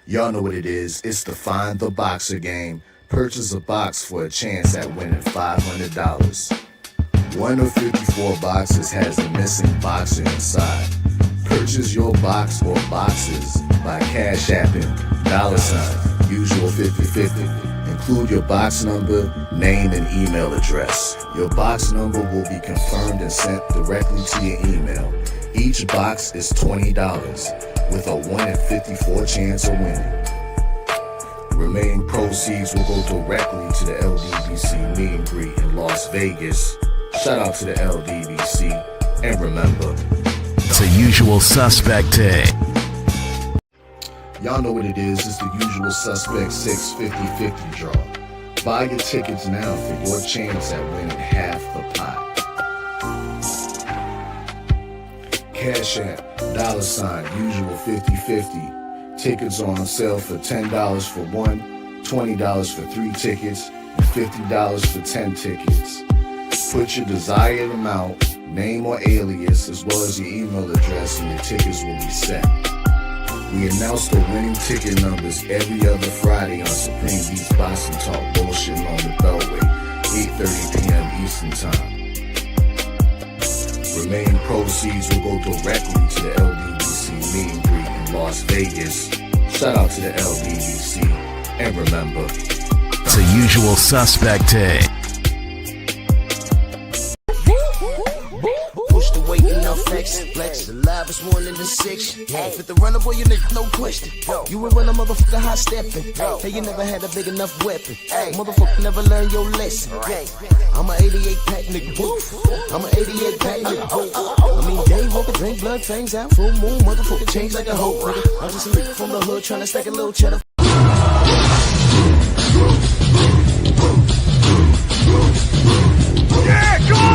Y'all know what it is. It's the Find the Boxer game. Purchase a box for a chance at winning $500. One of 54 boxes has a missing boxer inside. Purchase your box or boxes by Cash Apping, $, usual 50/50. Include your box number, name, and email address. Your box number will be confirmed and sent directly to your email. Each box is $20, with a 1 in 54 chance of winning. Remaining proceeds will go directly to the LDBC meet and greet in Las Vegas. Shout out to the LDBC, and remember, it's a usual suspect day. Y'all know what it is. It's the usual suspect 650-50 draw. Buy your tickets now for your chance at winning half the pot. Cash App, $, usual 50/50. Tickets are on sale for $10 for one, $20 for 3 tickets, and $50 for 10 tickets. Put your desired amount, name or alias, as well as your email address, and your tickets will be set. We announce the winning ticket numbers every other Friday on Supreme Beats Boxing Talk Bullshitting on the Beltway, 8:30 p.m. Eastern Time. Remaining proceeds will go directly to the LDBC meet and greet in Las Vegas. Shout out to the LDBC, and remember, it's a usual suspect day. Push the weight and no flex. Flex the live is 1 in the 6. Fit the runner, boy, you nigga, no question. You were running motherfucker high stepping. Hey, you never had a big enough weapon. Motherfucker never learned your lesson. I'm a 88 pack nigga. I'm a 88 pack nigga. I mean, Dave Walker, drink blood, fangs out. Full moon, motherfucker, change like a hoe, nigga. I'm just a nigga from the hood trying to stack a little cheddar. Yeah, come on!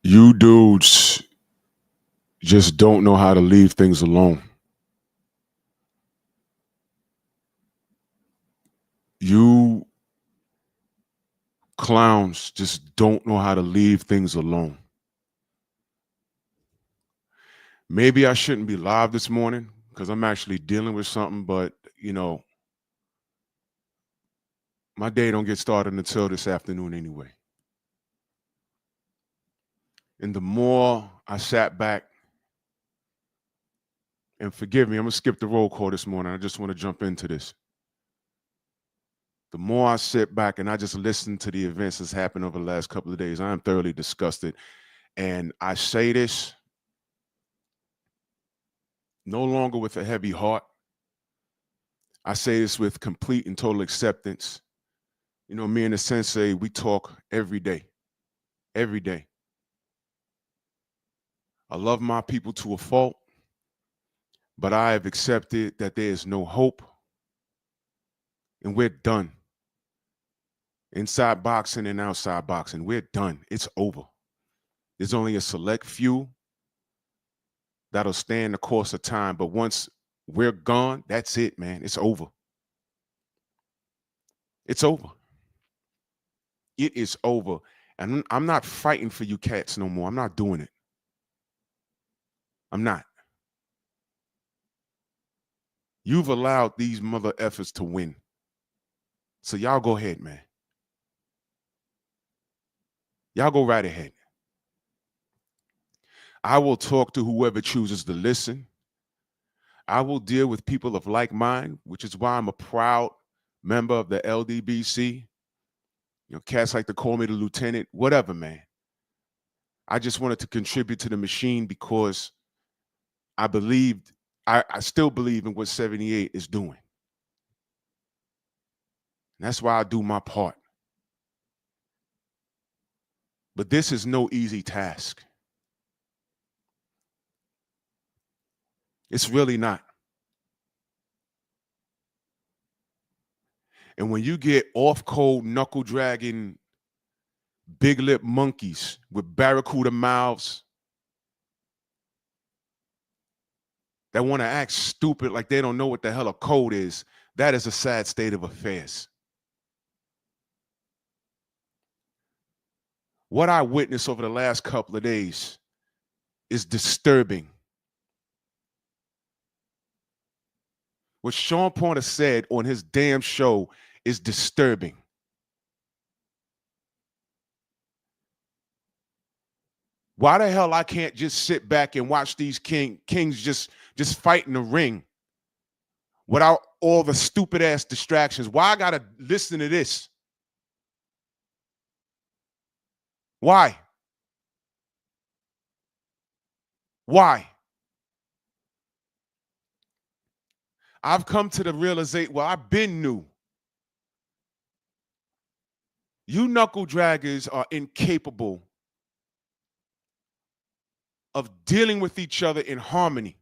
You dudes just don't know how to leave things alone. You clowns just don't know how to leave things alone. Maybe I shouldn't be live this morning because I'm actually dealing with something, but you know, my day don't get started until this afternoon anyway. And the more I sat back, and forgive me, I'm gonna skip the roll call this morning. I just want to jump into this. The more I sit back and I just listen to the events that's happened over the last couple of days, I am thoroughly disgusted. And I say this no longer with a heavy heart. I say this with complete and total acceptance. You know, me and the sensei, we talk every day. Every day. I love my people to a fault, but I have accepted that there is no hope, and we're done. Inside boxing and outside boxing, we're done. It's over. There's only a select few that'll stand the course of time, but once we're gone, that's it, man. It's over. It's over. It is over. And I'm not fighting for you cats no more. I'm not doing it. I'm not. You've allowed these mother effers to win. So y'all go ahead, man. Y'all go right ahead. I will talk to whoever chooses to listen. I will deal with people of like mind, which is why I'm a proud member of the LDBC. You know, cats like to call me the lieutenant, whatever, man. I just wanted to contribute to the machine because I believed, I still believe in what 78 is doing. And that's why I do my part. But this is no easy task. It's really not. And when you get off cold, knuckle dragging, big lip monkeys with barracuda mouths that want to act stupid like they don't know what the hell a code is, that is a sad state of affairs. What I witnessed over the last couple of days is disturbing. What Sean Porter said on his damn show is disturbing. Why the hell I can't just sit back and watch these kings just fight in the ring without all the stupid ass distractions? Why I gotta listen to this? Why? Why? I've come to the realization, well, I've been new. You knuckle draggers are incapable of dealing with each other in harmony.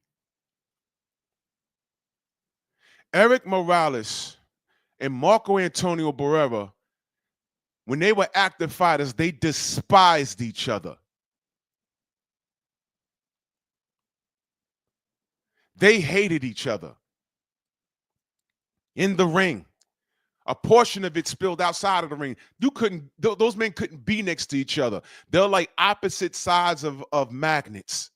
Eric Morales and Marco Antonio Barrera, when they were active fighters, they despised each other. They hated each other. In the ring. A portion of it spilled outside of the ring. Those men couldn't be next to each other. They're like opposite sides of magnets.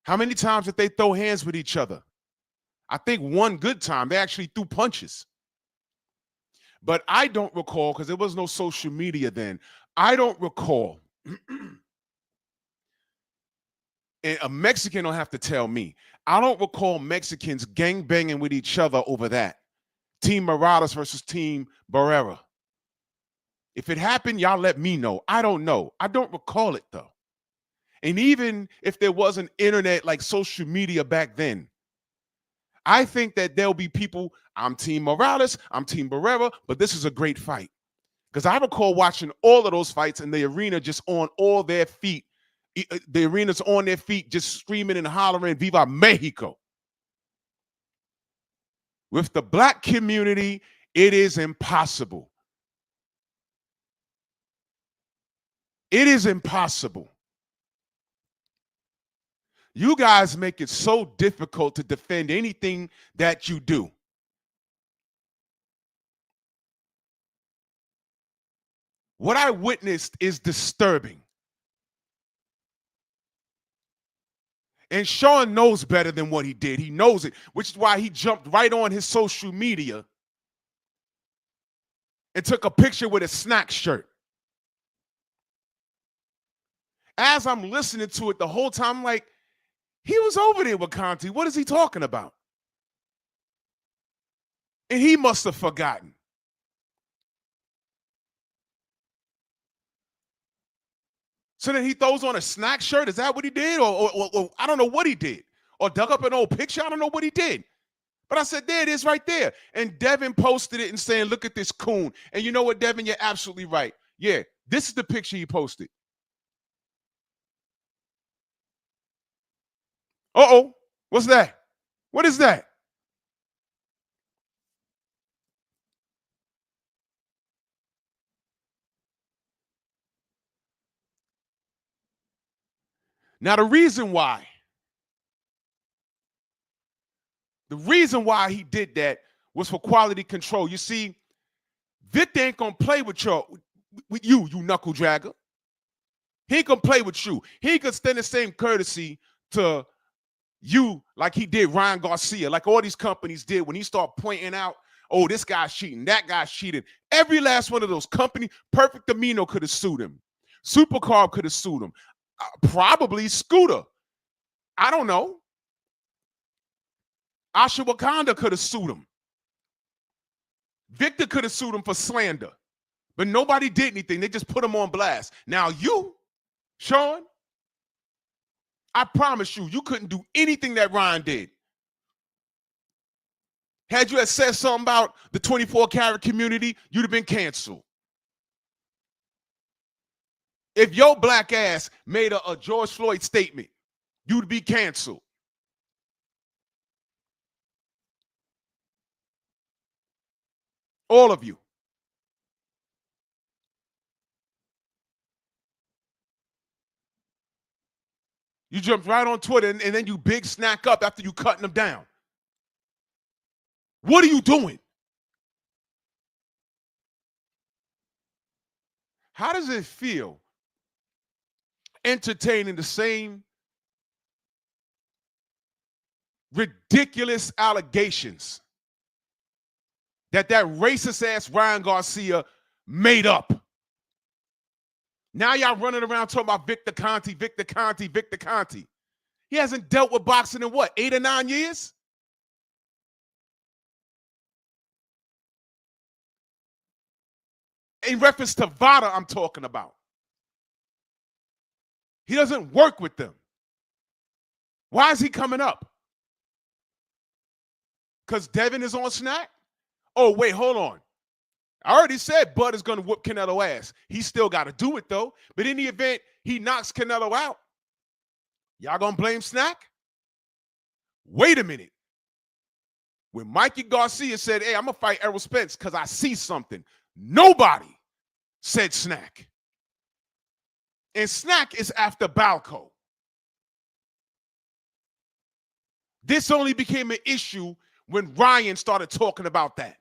How many times did they throw hands with each other? I think one good time, they actually threw punches. But I don't recall, because there was no social media then, I don't recall, and a Mexican don't have to tell me, I don't recall Mexicans gang-banging with each other over that. Team Morales versus Team Barrera. If it happened, y'all let me know. I don't know. I don't recall it, though. And even if there wasn't internet like social media back then, I think that there'll be people, I'm Team Morales, I'm Team Barrera, but this is a great fight. Because I recall watching all of those fights in the arena just on all their feet. The arena's on their feet just screaming and hollering, Viva Mexico. With the black community, it is impossible. It is impossible. You guys make it so difficult to defend anything that you do. What I witnessed is disturbing. And Sean knows better than what he did. He knows it, which is why he jumped right on his social media and took a picture with a snack shirt. As I'm listening to it the whole time, I'm like, he was over there with Conti. What is he talking about? And he must have forgotten. So then he throws on a snack shirt. Is that what he did? Or I don't know what he did. Or dug up an old picture. I don't know what he did. But I said, there it is right there. And Devin posted it and saying, look at this coon. And you know what, Devin? You're absolutely right. Yeah, this is the picture he posted. Uh-oh. What's that? What is that? Now, the reason why he did that was for quality control. You see, Victor ain't gonna play with you knuckle dragger. He ain't gonna play with you. He ain't gonna extend the same courtesy to you like he did Ryan Garcia, like all these companies did when he started pointing out, oh, this guy's cheating, that guy's cheating. Every last one of those companies, Perfect Amino could have sued him. Supercarb could have sued him. Probably Scooter. I don't know. Asha Wakanda could have sued him. Victor could have sued him for slander. But nobody did anything. They just put him on blast. Now you, Sean, I promise you couldn't do anything that Ryan did. Had you had said something about the 24-karat community, you'd have been canceled. If your black ass made a George Floyd statement, you'd be canceled. All of you. You jumped right on Twitter and then you big snack up after you cutting them down. What are you doing? How does it feel entertaining the same ridiculous allegations that racist ass Ryan Garcia made up? Now y'all running around talking about Victor Conte. He hasn't dealt with boxing in what, 8 or 9 years? In reference to Vada, I'm talking about. He doesn't work with them. Why is he coming up? Because Devin is on snack? Oh, wait, hold on. I already said Bud is going to whoop Canelo ass. He still got to do it, though. But in the event he knocks Canelo out, y'all going to blame Snack? Wait a minute. When Mikey Garcia said, hey, I'm going to fight Errol Spence because I see something, nobody said Snack. And Snack is after Balco. This only became an issue when Ryan started talking about that.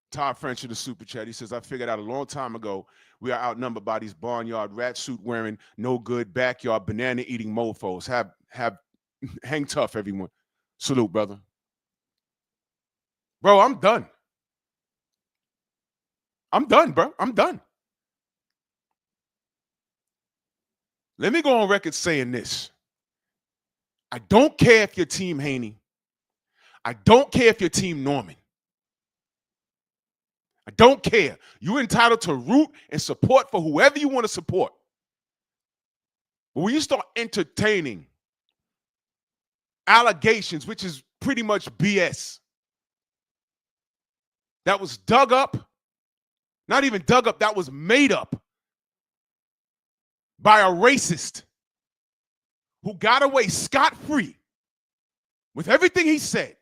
Todd French in the super chat. He says, I figured out a long time ago we are outnumbered by these barnyard rat suit wearing, no good backyard banana eating mofos. Hang tough, everyone. Salute, brother. Bro, I'm done. Bro. I'm done. Let me go on record saying this. I don't care if you're Team Haney. I don't care if you're Team Norman. I don't care. You're entitled to root and support for whoever you want to support. But when you start entertaining allegations, which is pretty much BS, that was dug up, not even dug up, that was made up by a racist who got away scot-free with everything he said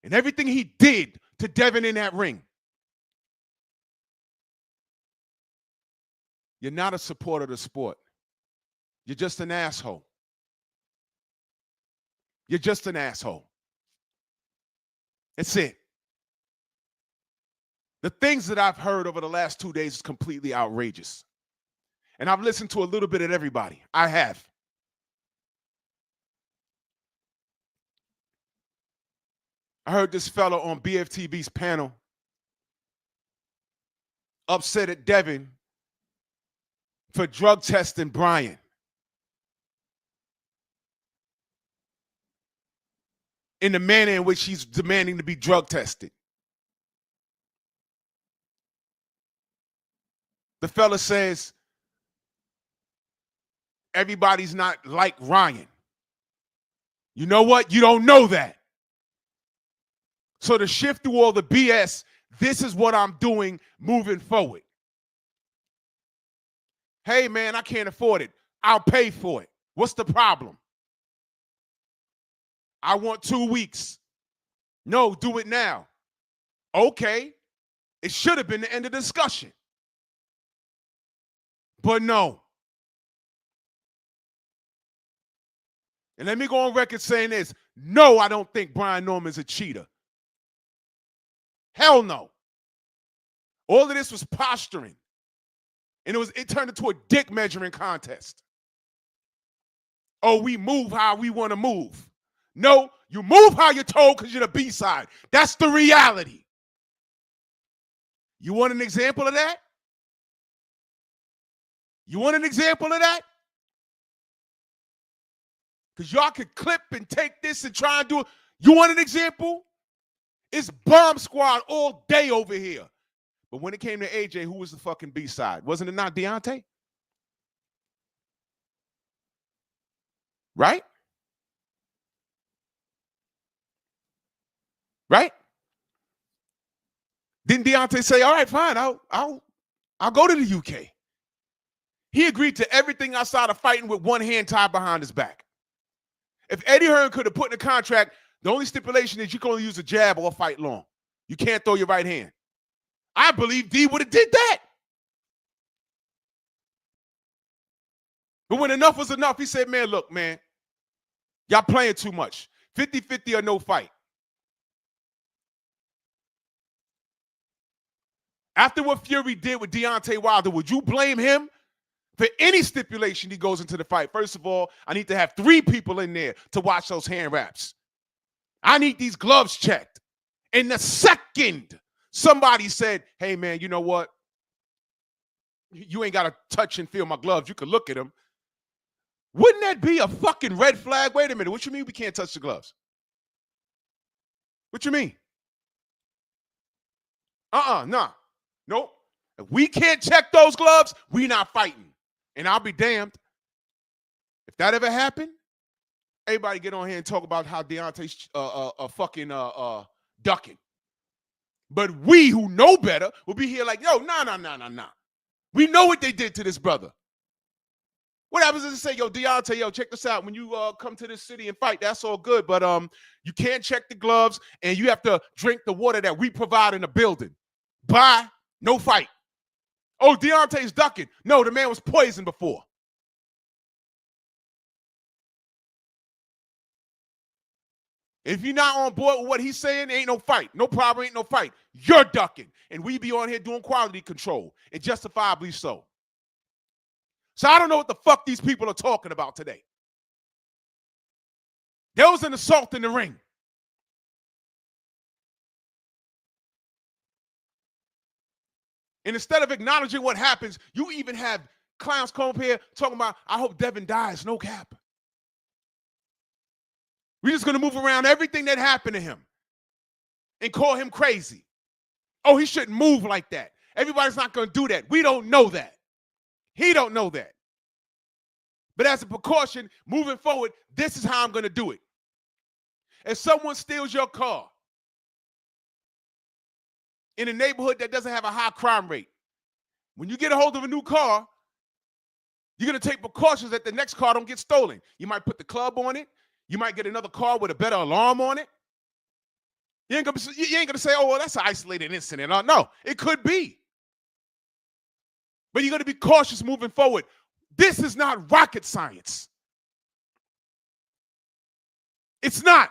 and everything he did to Devin in that ring. You're not a supporter of the sport. You're just an asshole. You're just an asshole. That's it. The things that I've heard over the last 2 days is completely outrageous. And I've listened to a little bit of everybody. I have. I heard this fellow on BFTV's panel upset at Devin for drug testing Brian. In the manner in which he's demanding to be drug tested. The fella says everybody's not like Ryan. You know what? You don't know that. So to shift through all the BS, this is what I'm doing moving forward. Hey, man, I can't afford it. I'll pay for it. What's the problem? I want 2 weeks. No, do it now. Okay. It should have been the end of the discussion. But no. And let me go on record saying this. No, I don't think Brian Norman's a cheater. Hell no. All of this was posturing. And it turned into a dick measuring contest. Oh, we move how we want to move. No, you move how you're told because you're the B-side. That's the reality. You want an example of that? You want an example of that? Because y'all could clip and take this and try and do it. You want an example? It's Bomb Squad all day over here. But when it came to AJ, who was the fucking B-side? Wasn't it not Deontay? Right? Right? Didn't Deontay say, all right, fine, I'll go to the UK? He agreed to everything outside of fighting with one hand tied behind his back. If Eddie Hearn could have put in a contract, the only stipulation is you can only use a jab or fight long. You can't throw your right hand. I believe D would have did that. But when enough was enough, he said, man, look, man, y'all playing too much. 50-50 or no fight. After what Fury did with Deontay Wilder, would you blame him for any stipulation he goes into the fight? First of all, I need to have 3 people in there to watch those hand wraps. I need these gloves checked. And the second somebody said, hey, man, you know what? You ain't got to touch and feel my gloves. You can look at them. Wouldn't that be a fucking red flag? Wait a minute. What you mean we can't touch the gloves? What you mean? Nah. Nope. If we can't check those gloves, we not fighting. And I'll be damned. If that ever happened, everybody get on here and talk about how Deontay's fucking ducking. But we who know better will be here like, yo, nah. We know what they did to this brother. What happens is to say, yo, Deontay, yo, check this out. When you come to this city and fight, that's all good. But you can't check the gloves and you have to drink the water that we provide in the building. Bye. No fight. Oh, Deontay's ducking. No, the man was poisoned before. If you're not on board with what he's saying, ain't no fight. No problem, ain't no fight. You're ducking. And we be on here doing quality control, and justifiably so. So I don't know what the fuck these people are talking about today. There was an assault in the ring. And instead of acknowledging what happens, you even have clowns come up here talking about, I hope Devin dies, no cap. We're just going to move around everything that happened to him and call him crazy. Oh, he shouldn't move like that. Everybody's not going to do that. We don't know that. He don't know that. But as a precaution, moving forward, this is how I'm going to do it. If someone steals your car in a neighborhood that doesn't have a high crime rate, when you get a hold of a new car, you're going to take precautions that the next car don't get stolen. You might put the club on it. You might get another car with a better alarm on it. You ain't gonna say, oh, well, that's an isolated incident. No, it could be. But you're going to be cautious moving forward. This is not rocket science. It's not.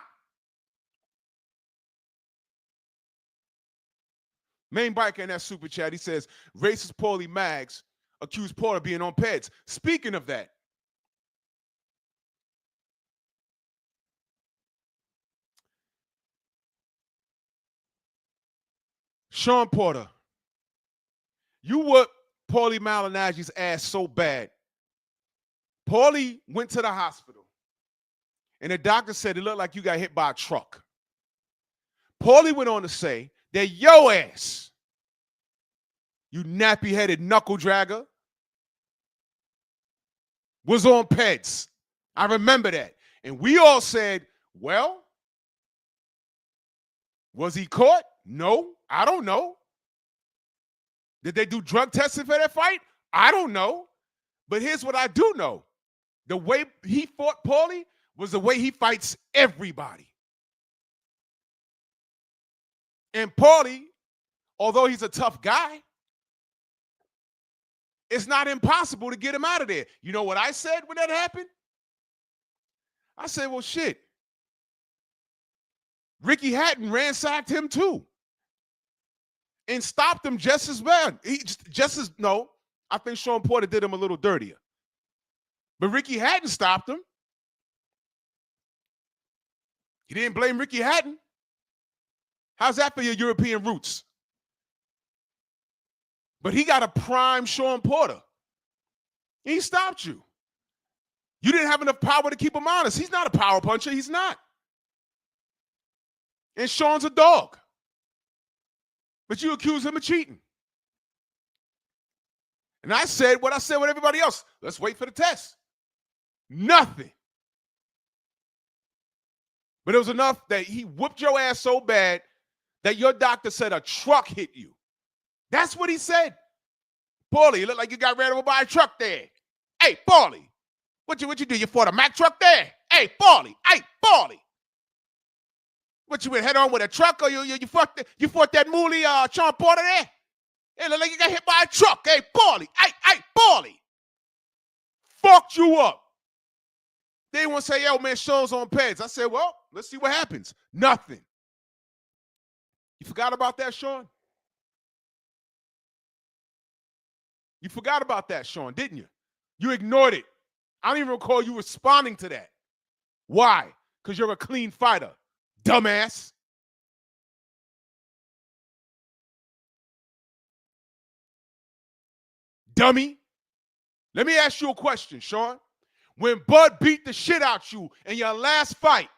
Main biker in that super chat, he says, racist Paulie Mags accused Paul of being on peds. Speaking of that, Sean Porter, you whooped Paulie Malignaggi's ass so bad. Paulie went to the hospital, and the doctor said it looked like you got hit by a truck. Paulie went on to say that your ass, you nappy-headed knuckle dragger, was on peds. I remember that. And we all said, well, was he caught? No, I don't know. Did they do drug testing for that fight? I don't know. But here's what I do know. The way he fought Paulie was the way he fights everybody. And Paulie, although he's a tough guy, it's not impossible to get him out of there. You know what I said when that happened? I said, well, shit. Ricky Hatton ransacked him too and stopped him just as bad. I think Sean Porter did him a little dirtier. But Ricky Hatton stopped him. He didn't blame Ricky Hatton. How's that for your European roots? But he got a prime Sean Porter. He stopped you. You didn't have enough power to keep him honest. He's not a power puncher. He's not. And Sean's a dog. But you accuse him of cheating. And I said what I said with everybody else. Let's wait for the test. Nothing. But it was enough that he whooped your ass so bad that your doctor said a truck hit you. That's what he said. Paulie, you look like you got ran over by a truck there. Hey, Paulie, what you do? You fought a Mack truck there? Hey, Paulie, What you went head on with a truck, or you fought that moolie Sean Porter there? Hey, look like you got hit by a truck. Hey, Paulie, Paulie. Fucked you up. They want to say, yo, man, Sean's on peds. I said, well, let's see what happens. Nothing. You forgot about that, Sean? You forgot about that, Sean, didn't you? You ignored it. I don't even recall you responding to that. Why? Because you're a clean fighter, dumbass. Dummy. Let me ask you a question, Sean. When Bud beat the shit out you in your last fight,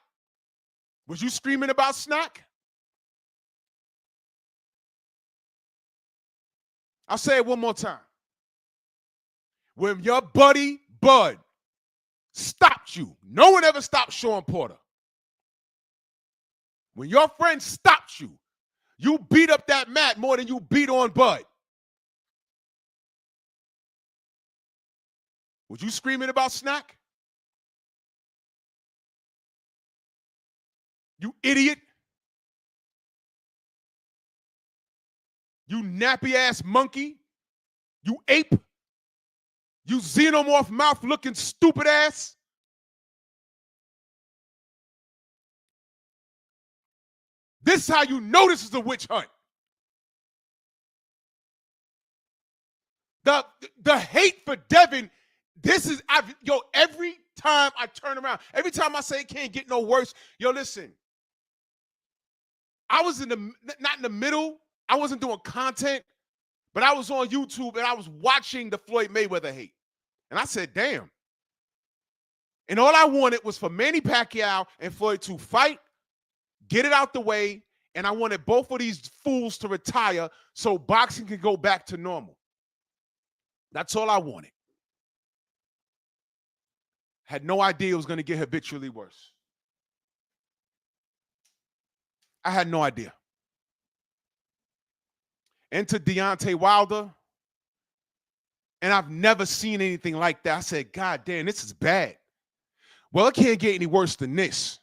was you screaming about Snack? I'll say it one more time. When your buddy Bud stopped you, no one ever stopped Sean Porter. When your friend stopped you, you beat up that mat more than you beat on Bud. Was you screaming about Snack? You idiot. You nappy-ass monkey. You ape. You xenomorph mouth-looking stupid ass. This is how you know this is a witch hunt. The hate for Devin, every time I turn around, every time I say it can't get no worse, listen. I was not in the middle. I wasn't doing content, but I was on YouTube and I was watching the Floyd Mayweather hate. And I said, damn. And all I wanted was for Manny Pacquiao and Floyd to fight, get it out the way, and I wanted both of these fools to retire so boxing could go back to normal. That's all I wanted. Had no idea it was going to get habitually worse. I had no idea. Enter Deontay Wilder, and I've never seen anything like that. I said, God damn, this is bad. Well, it can't get any worse than this.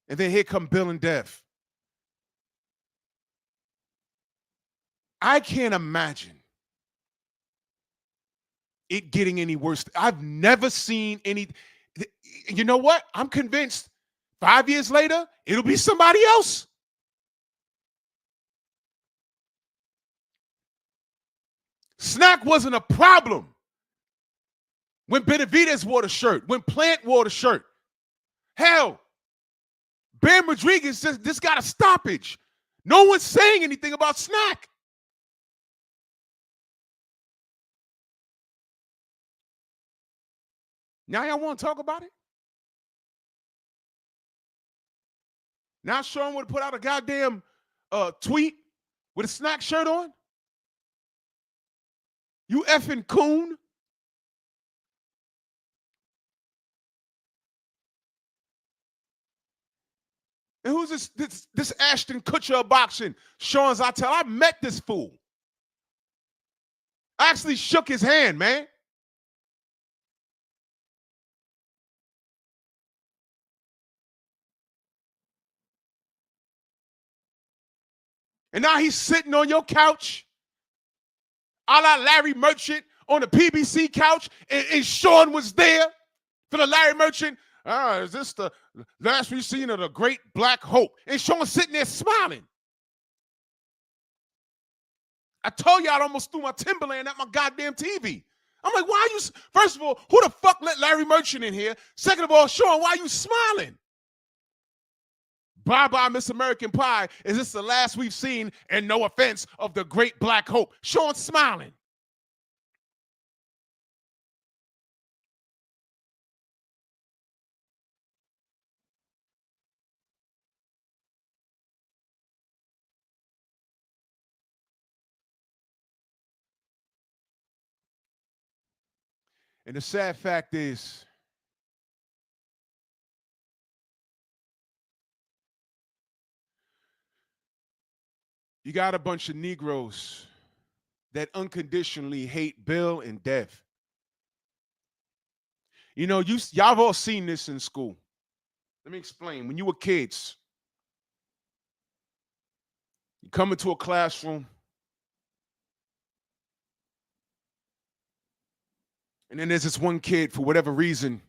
And then here come Bill and Dev. I can't imagine it getting any worse. I've never seen any. You know what? I'm convinced 5 years later, it'll be somebody else. Snack wasn't a problem when Benavidez wore the shirt, when Plant wore the shirt. Hell, Bam Rodriguez just got a stoppage. No one's saying anything about Snack. Now y'all want to talk about it? Now Sean would have put out a goddamn tweet with a Snack shirt on? You effing coon. And who's this Ashton Kutcher of boxing? Sean Zartel. I met this fool. I actually shook his hand, man. And now he's sitting on your couch, a la Larry Merchant on the PBC couch, and Sean was there for the Larry Merchant. Is this the last we've seen of the great Black Hope? And Sean's sitting there smiling. I told you I'd almost threw my Timberland at my goddamn TV. I'm like, why are you? First of all, who the fuck let Larry Merchant in here? Second of all, Sean, why are you smiling? Bye-bye, Miss American Pie. Is this the last we've seen, and no offense, of the great Black Hope? Sean smiling. And the sad fact is, you got a bunch of Negroes that unconditionally hate Bill and Dev. You know, y'all have all seen this in school. Let me explain. When you were kids, you come into a classroom, and then there's this one kid, for whatever reason,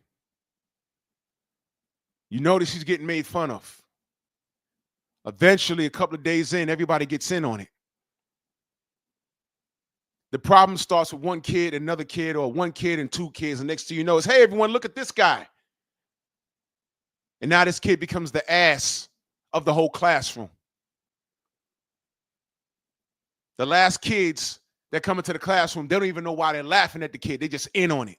you notice he's getting made fun of. Eventually, a couple of days in, everybody gets in on it. The problem starts with one kid, another kid, or one kid and two kids. And next thing you know, it's, hey, everyone, look at this guy. And now this kid becomes the ass of the whole classroom. The last kids that come into the classroom, they don't even know why they're laughing at the kid. They just in on it.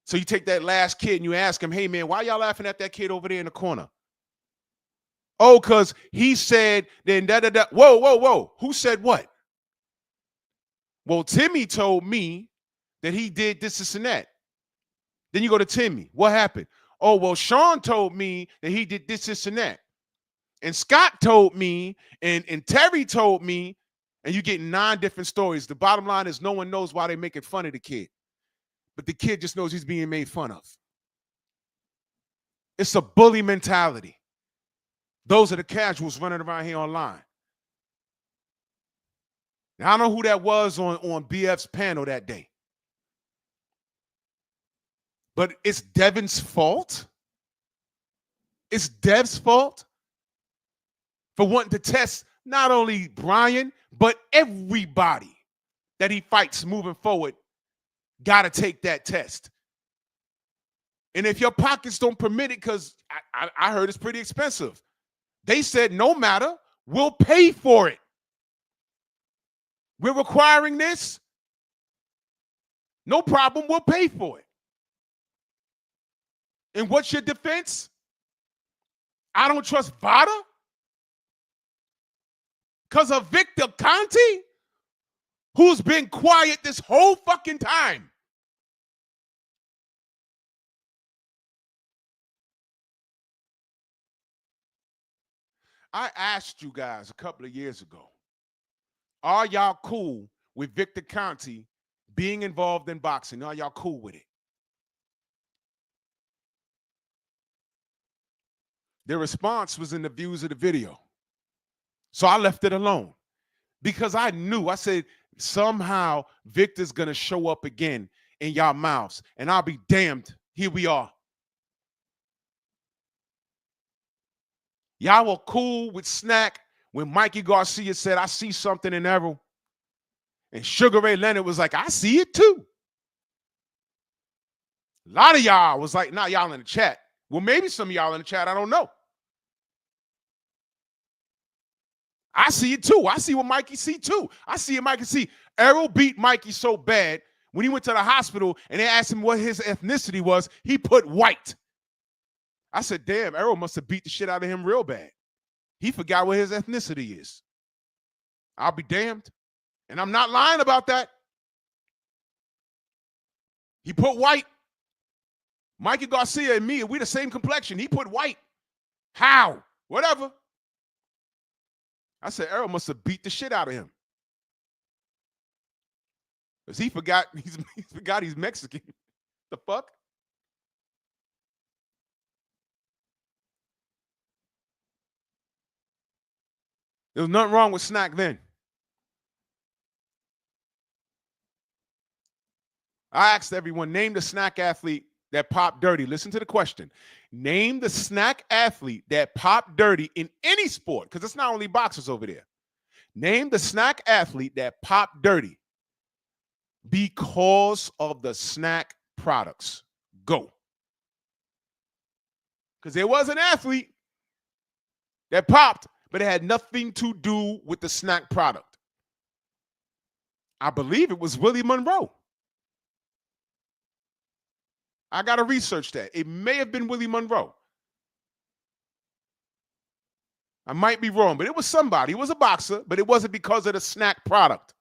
So you take that last kid and you ask him, hey, man, why y'all laughing at that kid over there in the corner? Oh, because he said, then da-da-da. Whoa, whoa, whoa. Who said what? Well, Timmy told me that he did this and that. Then you go to Timmy. What happened? Oh, well, Sean told me that he did this and that. And Scott told me, and Terry told me, and you get 9 different stories. The bottom line is no one knows why they're making fun of the kid. But the kid just knows he's being made fun of. It's a bully mentality. Those are the casuals running around here online. Now, I don't know who that was on BF's panel that day. But it's Devin's fault. It's Dev's fault for wanting to test not only Brian, but everybody that he fights moving forward got to take that test. And if your pockets don't permit it, because I heard it's pretty expensive, they said, no matter, we'll pay for it. We're requiring this. No problem, we'll pay for it. And what's your defense? I don't trust Vada because of Victor Conti, who's been quiet this whole fucking time. I asked you guys a couple of years ago, are y'all cool with Victor Conti being involved in boxing? Are y'all cool with it? Their response was in the views of the video. So I left it alone because I knew, I said, somehow Victor's going to show up again in y'all mouths, and I'll be damned. Here we are. Y'all were cool with Snack when Mikey Garcia said, I see something in Errol. And Sugar Ray Leonard was like, I see it too. A lot of y'all was like, not y'all in the chat. Well, maybe some of y'all in the chat, I don't know. I see it too. I see what Mikey see too. I see it, Mikey see. Errol beat Mikey so bad when he went to the hospital and they asked him what his ethnicity was, he put white. I said, damn, Errol must have beat the shit out of him real bad. He forgot what his ethnicity is. I'll be damned. And I'm not lying about that. He put white. Mikey Garcia and me, we the same complexion. He put white. How? Whatever. I said, Errol must have beat the shit out of him. Because he forgot he's Mexican. The fuck? There was nothing wrong with Snack then. I asked everyone, name the Snack athlete that popped dirty. Listen to the question. Name the Snack athlete that popped dirty in any sport, because it's not only boxers over there. Name the Snack athlete that popped dirty because of the Snack products. Go. Because there was an athlete that popped, but it had nothing to do with the snack product. I believe it was Willie Monroe. I got to research that. It may have been Willie Monroe. I might be wrong, but it was somebody. It was a boxer, but it wasn't because of the snack product.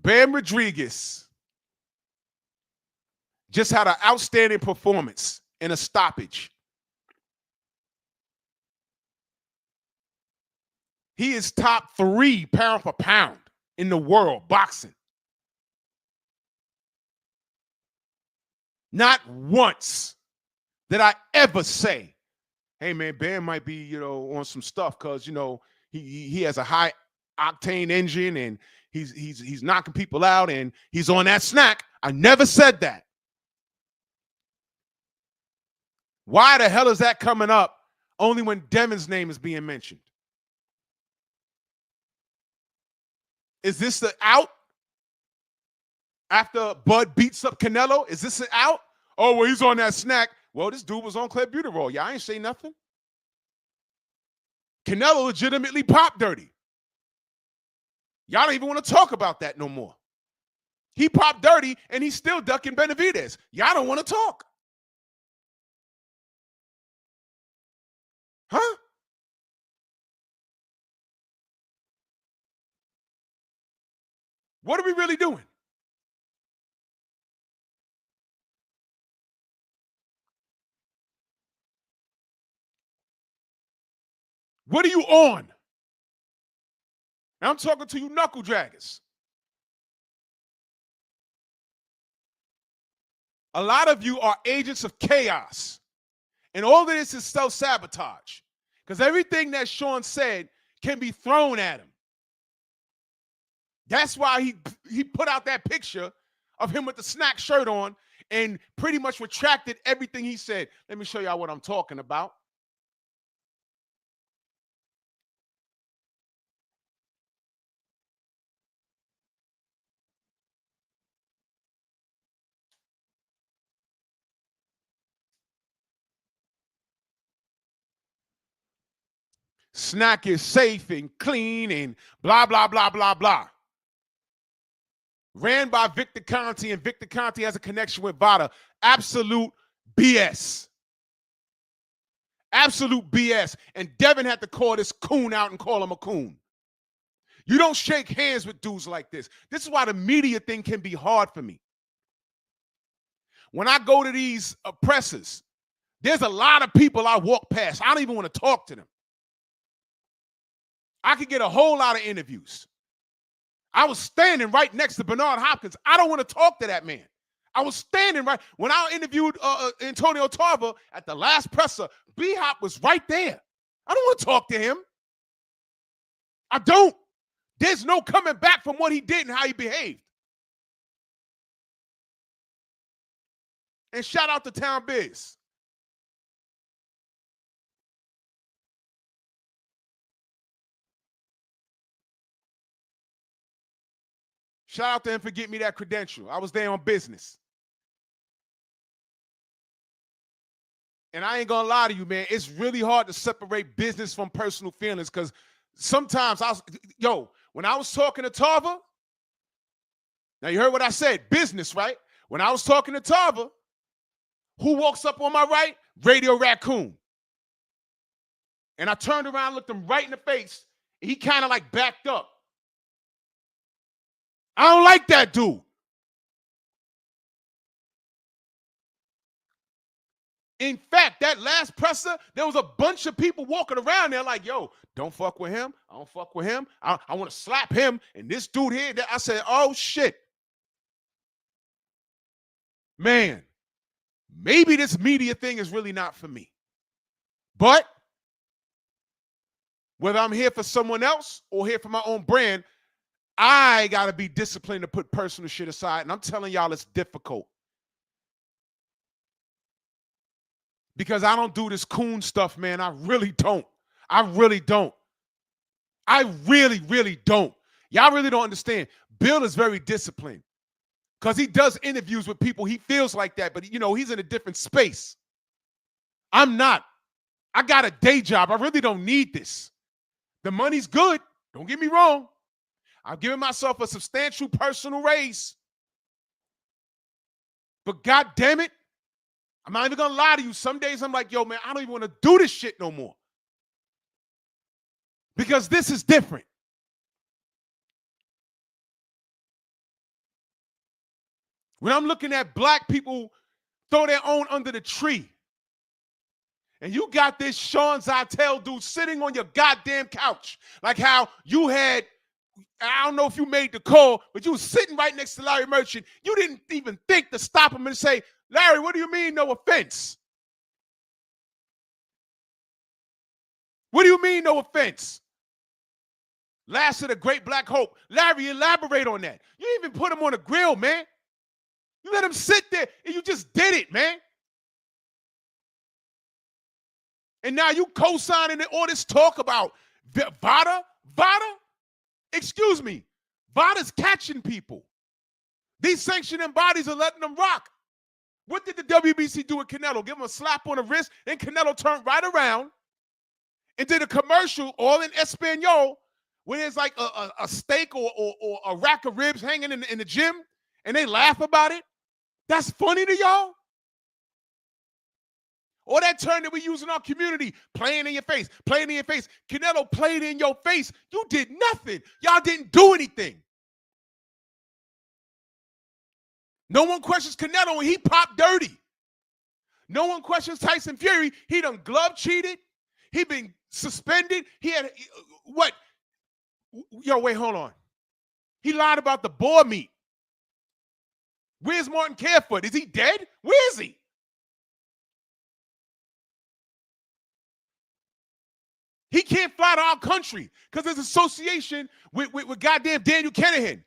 Bam Rodriguez just had an outstanding performance in a stoppage. He is top 3 pound for pound in the world boxing. Not once did I ever say, hey, man, Bam might be, on some stuff because, he has a high octane engine and he's knocking people out and he's on that snack. I never said that. Why the hell is that coming up only when Devin's name is being mentioned? Is this the out? After Bud beats up Canelo, is this an out? Oh, well, he's on that snack. Well, this dude was on clenbuterol. Yeah, I ain't say nothing. Canelo legitimately popped dirty. Y'all don't even want to talk about that no more. He popped dirty, and he's still ducking Benavidez. Y'all don't want to talk. Huh? What are we really doing? What are you on? I'm talking to you knuckle draggers. A lot of you are agents of chaos. And all of this is self-sabotage. Because everything that Sean said can be thrown at him. That's why he put out that picture of him with the snack shirt on and pretty much retracted everything he said. Let me show y'all what I'm talking about. Snack is safe and clean and blah, blah, blah, blah, blah. Ran by Victor Conte, and Victor Conte has a connection with Vada. Absolute BS. Absolute BS. And Devin had to call this coon out and call him a coon. You don't shake hands with dudes like this. This is why the media thing can be hard for me. When I go to these pressers, there's a lot of people I walk past. I don't even want to talk to them. I could get a whole lot of interviews. I was standing right next to Bernard Hopkins. I don't want to talk to that man. I was standing right. When I interviewed Antonio Tarver at the last presser, B-Hop was right there. I don't want to talk to him. I don't. There's no coming back from what he did and how he behaved. And shout out to Town Biz. Shout out to him for getting me that credential. I was there on business. And I ain't gonna lie to you, man. It's really hard to separate business from personal feelings because sometimes when I was talking to Tarver, now you heard what I said, business, right? When I was talking to Tarver, who walks up on my right? Radio Raccoon. And I turned around, looked him right in the face, and he kind of like backed up. I don't like that dude. In fact, that last presser, there was a bunch of people walking around there like, yo, don't fuck with him. I don't fuck with him. I want to slap him. And this dude here, I said, oh, shit. Man, maybe this media thing is really not for me. But whether I'm here for someone else or here for my own brand, I got to be disciplined to put personal shit aside. And I'm telling y'all it's difficult. Because I don't do this coon stuff, man. I really don't. I really don't. I really, really don't. Y'all really don't understand. Bill is very disciplined. because he does interviews with people. He feels like that, but he's in a different space. I'm not. I got a day job. I really don't need this. The money's good. Don't get me wrong. I'm giving myself a substantial personal raise. But God damn it, I'm not even going to lie to you. Some days I'm like, yo, man, I don't even want to do this shit no more. Because this is different. When I'm looking at black people throw their own under the tree, and you got this Sean Zytel dude sitting on your goddamn couch, like how you had, I don't know if you made the call, but you was sitting right next to Larry Merchant. You didn't even think to stop him and say, Larry, what do you mean no offense? What do you mean no offense? Last of the great black hope. Larry, elaborate on that. You didn't even put him on the grill, man. You let him sit there and you just did it, man. And now you co-signing all this talk about VADA? VADA? Excuse me. VADA's catching people. These sanctioning bodies are letting them rock. What did the WBC do with Canelo? Give him a slap on the wrist, and Canelo turned right around and did a commercial all in Espanol where there's like a steak or a rack of ribs hanging in the gym, and they laugh about it. That's funny to y'all? Or that term that we use in our community, playing in your face, playing in your face. Canelo played in your face. You did nothing. Y'all didn't do anything. No one questions Canelo when he popped dirty. No one questions Tyson Fury. He done glove cheated. He been suspended. He had, what? Yo, wait, hold on. He lied about the boar meat. Where's Martin Carefoot? Is he dead? Where is he? He can't fly to our country because there's association with goddamn Daniel Kennedy.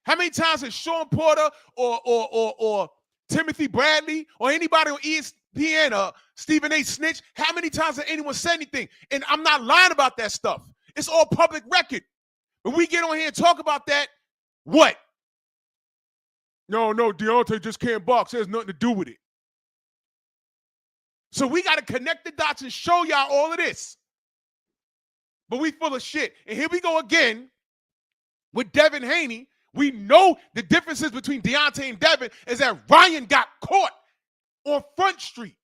How many times has Sean Porter or Timothy Bradley or anybody on ESPN or Stephen A. Snitch, how many times has anyone said anything? And I'm not lying about that stuff. It's all public record. When we get on here and talk about that, what? No, Deontay just can't box. It has nothing to do with it. So we got to connect the dots and show y'all all of this. But we full of shit. And here we go again with Devin Haney. We know the differences between Deontay and Devin is that Ryan got caught on Front Street.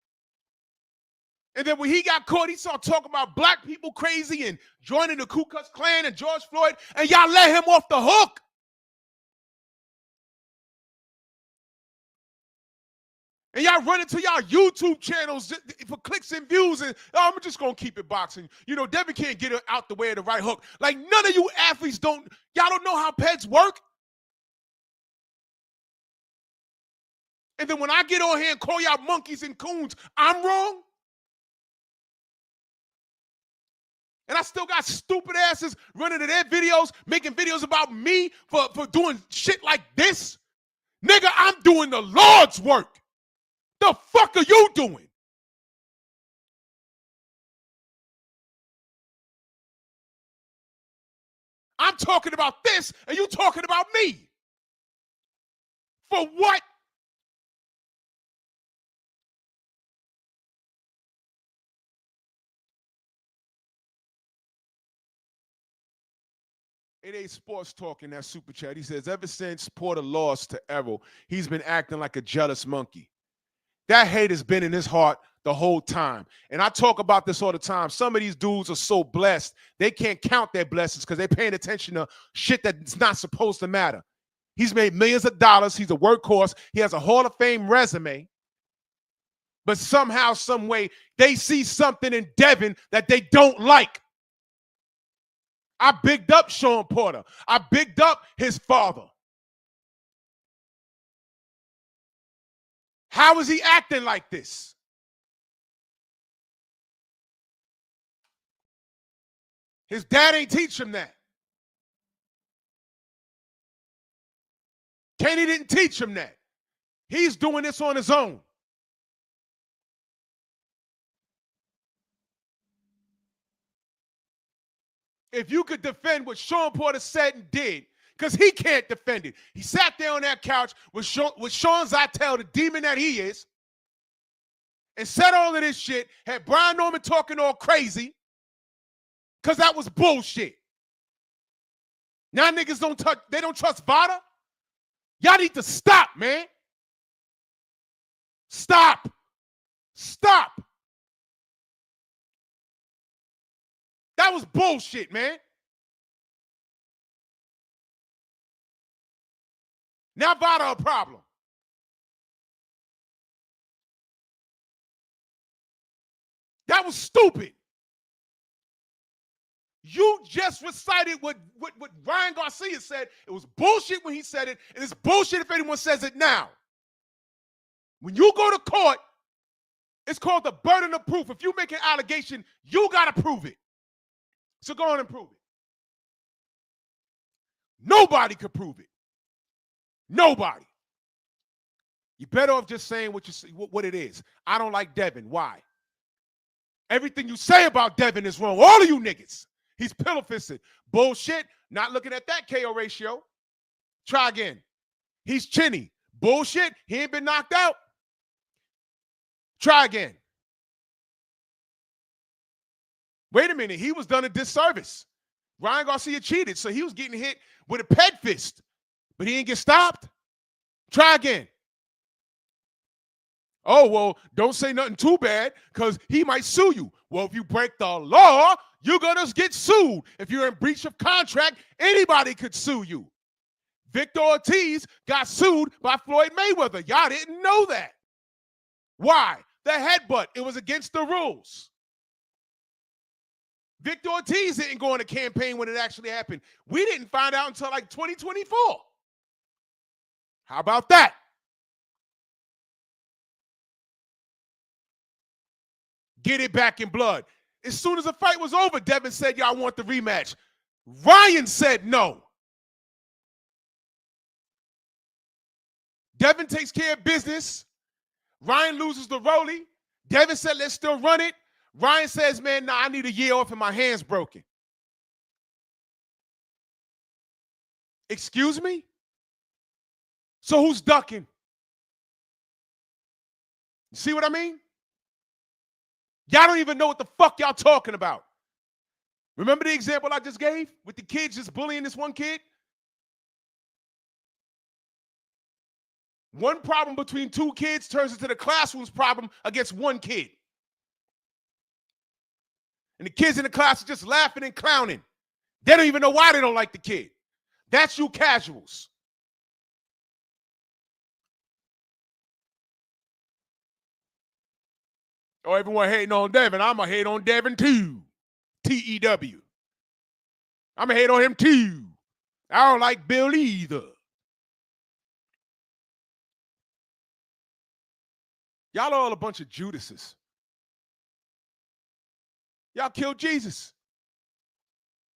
And then when he got caught, he started talking about black people crazy and joining the Ku Klux Klan and George Floyd, and y'all let him off the hook. And y'all run into y'all YouTube channels for clicks and views, and I'm just going to keep it boxing. Devin can't get it out the way of the right hook. Like, none of you athletes y'all don't know how peds work. And then when I get on here and call y'all monkeys and coons, I'm wrong? And I still got stupid asses running to their videos, making videos about me for doing shit like this? Nigga, I'm doing the Lord's work. The fuck are you doing? I'm talking about this, and you talking about me. For what? It ain't sports talk in that super chat. He says, ever since Porter lost to Errol, he's been acting like a jealous monkey. That hate has been in his heart the whole time. And I talk about this all the time. Some of these dudes are so blessed, they can't count their blessings because they're paying attention to shit that's not supposed to matter. He's made millions of dollars. He's a workhorse. He has a Hall of Fame resume. But somehow, some way, they see something in Devin that they don't like. I bigged up Sean Porter. I bigged up his father. How is he acting like this? His dad ain't teach him that. Kenny didn't teach him that. He's doing this on his own. If you could defend what Sean Porter said and did, because he can't defend it. He sat there on that couch with Sean Zytel, the demon that he is, and said all of this shit, had Brian Norman talking all crazy, because that was bullshit. Now niggas don't trust Vada. Y'all need to stop, man. Stop. Stop. That was bullshit, man. Now Vada a problem. That was stupid. You just recited what Ryan Garcia said. It was bullshit when he said it, and it's bullshit if anyone says it now. When you go to court, it's called the burden of proof. If you make an allegation, you got to prove it. So go on and prove it. Nobody could prove it. Nobody. You're better off just saying what it is. I don't like Devin. Why? Everything you say about Devin is wrong. All of you niggas. He's pillow-fisted. Bullshit. Not looking at that KO ratio. Try again. He's chinny. Bullshit. He ain't been knocked out. Try again. Wait a minute. He was done a disservice. Ryan Garcia cheated, so he was getting hit with a ped fist, but he didn't get stopped. Try again. Oh, well, don't say nothing too bad because he might sue you. Well, if you break the law, you're going to get sued. If you're in breach of contract, anybody could sue you. Victor Ortiz got sued by Floyd Mayweather. Y'all didn't know that. Why? The headbutt. It was against the rules. Victor Ortiz didn't go on a campaign when it actually happened. We didn't find out until like 2024. How about that? Get it back in blood. As soon as the fight was over, Devin said, y'all want the rematch. Ryan said no. Devin takes care of business. Ryan loses the Rolly. Devin said, let's still run it. Ryan says, man, nah, I need a year off and my hand's broken. Excuse me? So who's ducking? You see what I mean? Y'all don't even know what the fuck y'all talking about. Remember the example I just gave with the kids just bullying this one kid? One problem between two kids turns into the classroom's problem against one kid. And the kids in the class are just laughing and clowning. They don't even know why they don't like the kid. That's you casuals. Oh, everyone hating on Devin. I'm going to hate on Devin too. T-E-W. I'm going to hate on him too. I don't like Bill either. Y'all are all a bunch of Judases. Y'all killed Jesus.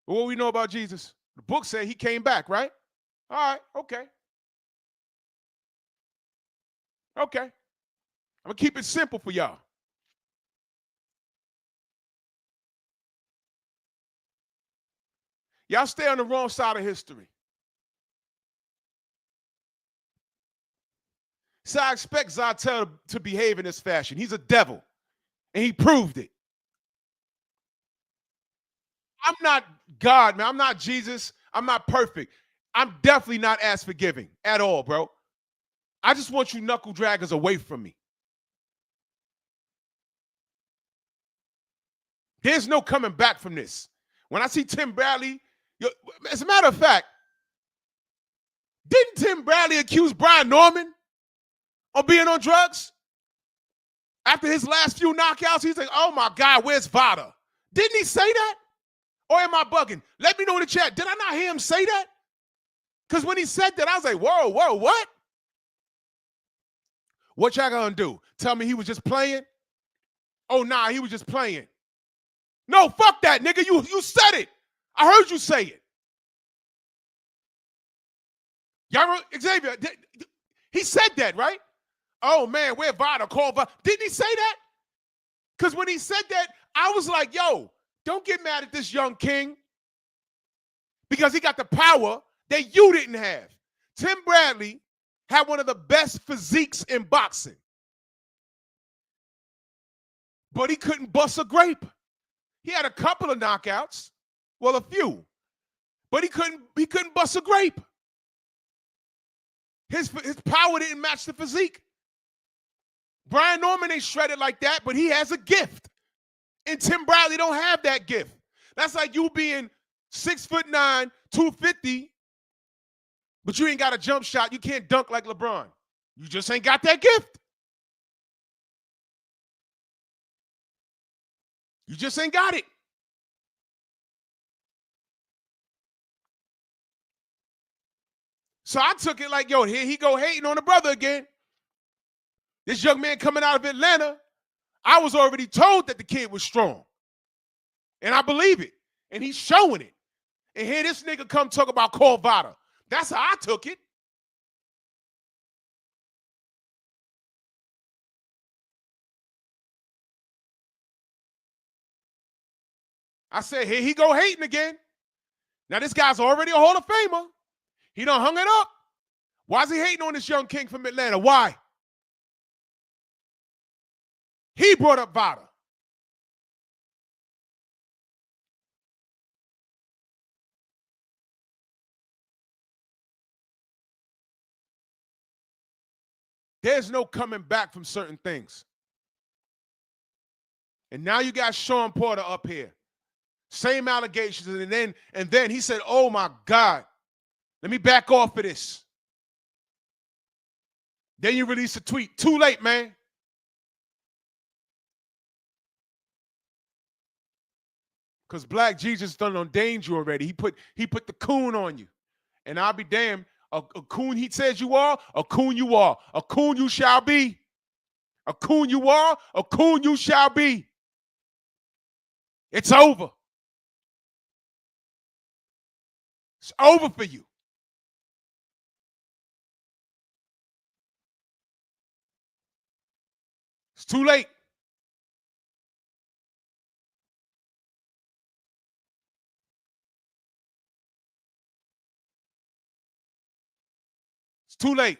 Well, what we know about Jesus? The book said he came back, right? All right, okay. Okay. I'm going to keep it simple for y'all. Y'all stay on the wrong side of history. So I expect Zytel to behave in this fashion. He's a devil, and he proved it. I'm not God, man. I'm not Jesus. I'm not perfect. I'm definitely not as forgiving at all, bro. I just want you knuckle draggers away from me. There's no coming back from this. When I see Tim Bradley, as a matter of fact, didn't Tim Bradley accuse Brian Norman of being on drugs? After his last few knockouts, he's like, oh my God, where's Vada? Didn't he say that? Or am I bugging? Let me know in the chat. Did I not hear him say that? Because when he said that, I was like, whoa, what? What y'all gonna do? Tell me he was just playing? Oh, nah, he was just playing. No, fuck that, nigga. You said it. I heard you say it. Y'all, Xavier, he said that, right? Oh, man, where Vada? Call Vada. Didn't he say that? Because when he said that, I was like, yo, don't get mad at this young king because he got the power that you didn't have. Tim Bradley had one of the best physiques in boxing, but he couldn't bust a grape. He had a couple of knockouts, well, a few, but he couldn't bust a grape. His power didn't match the physique. Brian Norman ain't shredded like that, but he has a gift. And Tim Bradley don't have that gift. That's like you being 6'9", 250, but you ain't got a jump shot. You can't dunk like LeBron. You just ain't got that gift. You just ain't got it. So I took it like, yo, here he go hating on the brother again. This young man coming out of Atlanta, I was already told that the kid was strong. And I believe it. And he's showing it. And here this nigga come talk about Corvada. That's how I took it. I said, here he go hating again. Now this guy's already a Hall of Famer. He done hung it up. Why is he hating on this young king from Atlanta? Why? He brought up Vada. There's no coming back from certain things. And now you got Sean Porter up here. Same allegations. And then he said, oh my God, let me back off of this. Then you release a tweet. Too late, man. Because Black Jesus done ordained you already. He put the coon on you. And I'll be damned. A coon he says you are, a coon you are. A coon you shall be. A coon you are, a coon you shall be. It's over. It's over for you. It's too late. It's too late.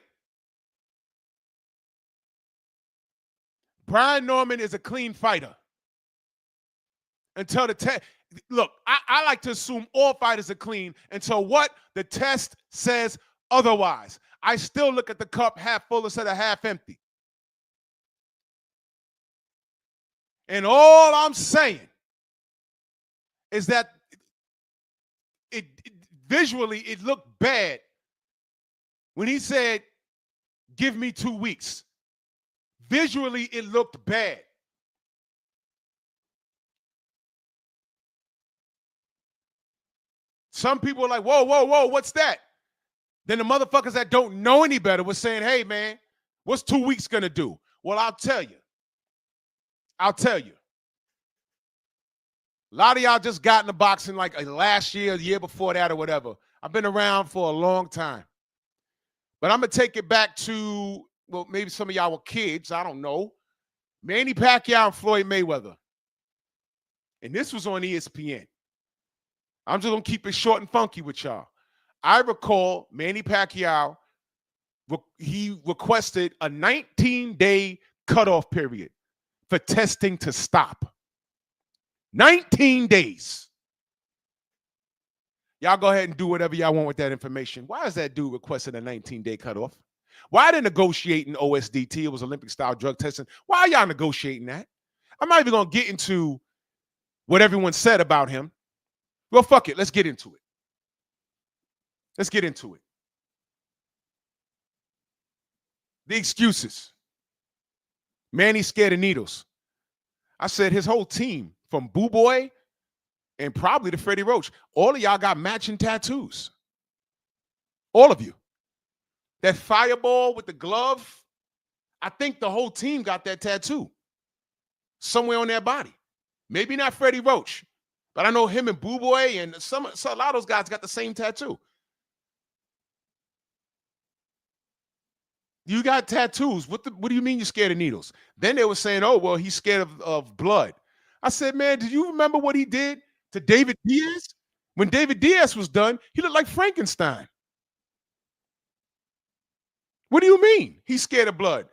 Brian Norman is a clean fighter. Until the test. Look, I like to assume all fighters are clean until what? The test says otherwise. I still look at the cup half full instead of half empty. And all I'm saying is that visually it looked bad when he said, give me 2 weeks. Visually it looked bad. Some people are like, whoa, whoa, whoa, what's that? Then the motherfuckers that don't know any better was saying, hey, man, what's 2 weeks going to do? Well, I'll tell you. A lot of y'all just got into boxing like last year, the year before that or whatever. I've been around for a long time. But I'm going to take it back to, well, maybe some of y'all were kids. I don't know. Manny Pacquiao and Floyd Mayweather. And this was on ESPN. I'm just going to keep it short and funky with y'all. I recall Manny Pacquiao, he requested a 19-day cutoff period for testing to stop. 19 days. Y'all go ahead and do whatever y'all want with that information. Why is that dude requesting a 19-day cutoff? Why are they negotiating OSDT? It was Olympic-style drug testing. Why are y'all negotiating that? I'm not even going to get into what everyone said about him. Well, fuck it. Let's get into it. The excuses. Manny's scared of needles. I said his whole team, from Boo Boy and probably to Freddie Roach, all of y'all got matching tattoos. All of you. That fireball with the glove, I think the whole team got that tattoo somewhere on their body. Maybe not Freddie Roach, but I know him and Boo Boy and a lot of those guys got the same tattoo. You got tattoos. What do you mean you're scared of needles? Then they were saying, oh, well, he's scared of blood. I said, man, do you remember what he did to David Diaz? When David Diaz was done, he looked like Frankenstein. What do you mean? He's scared of blood.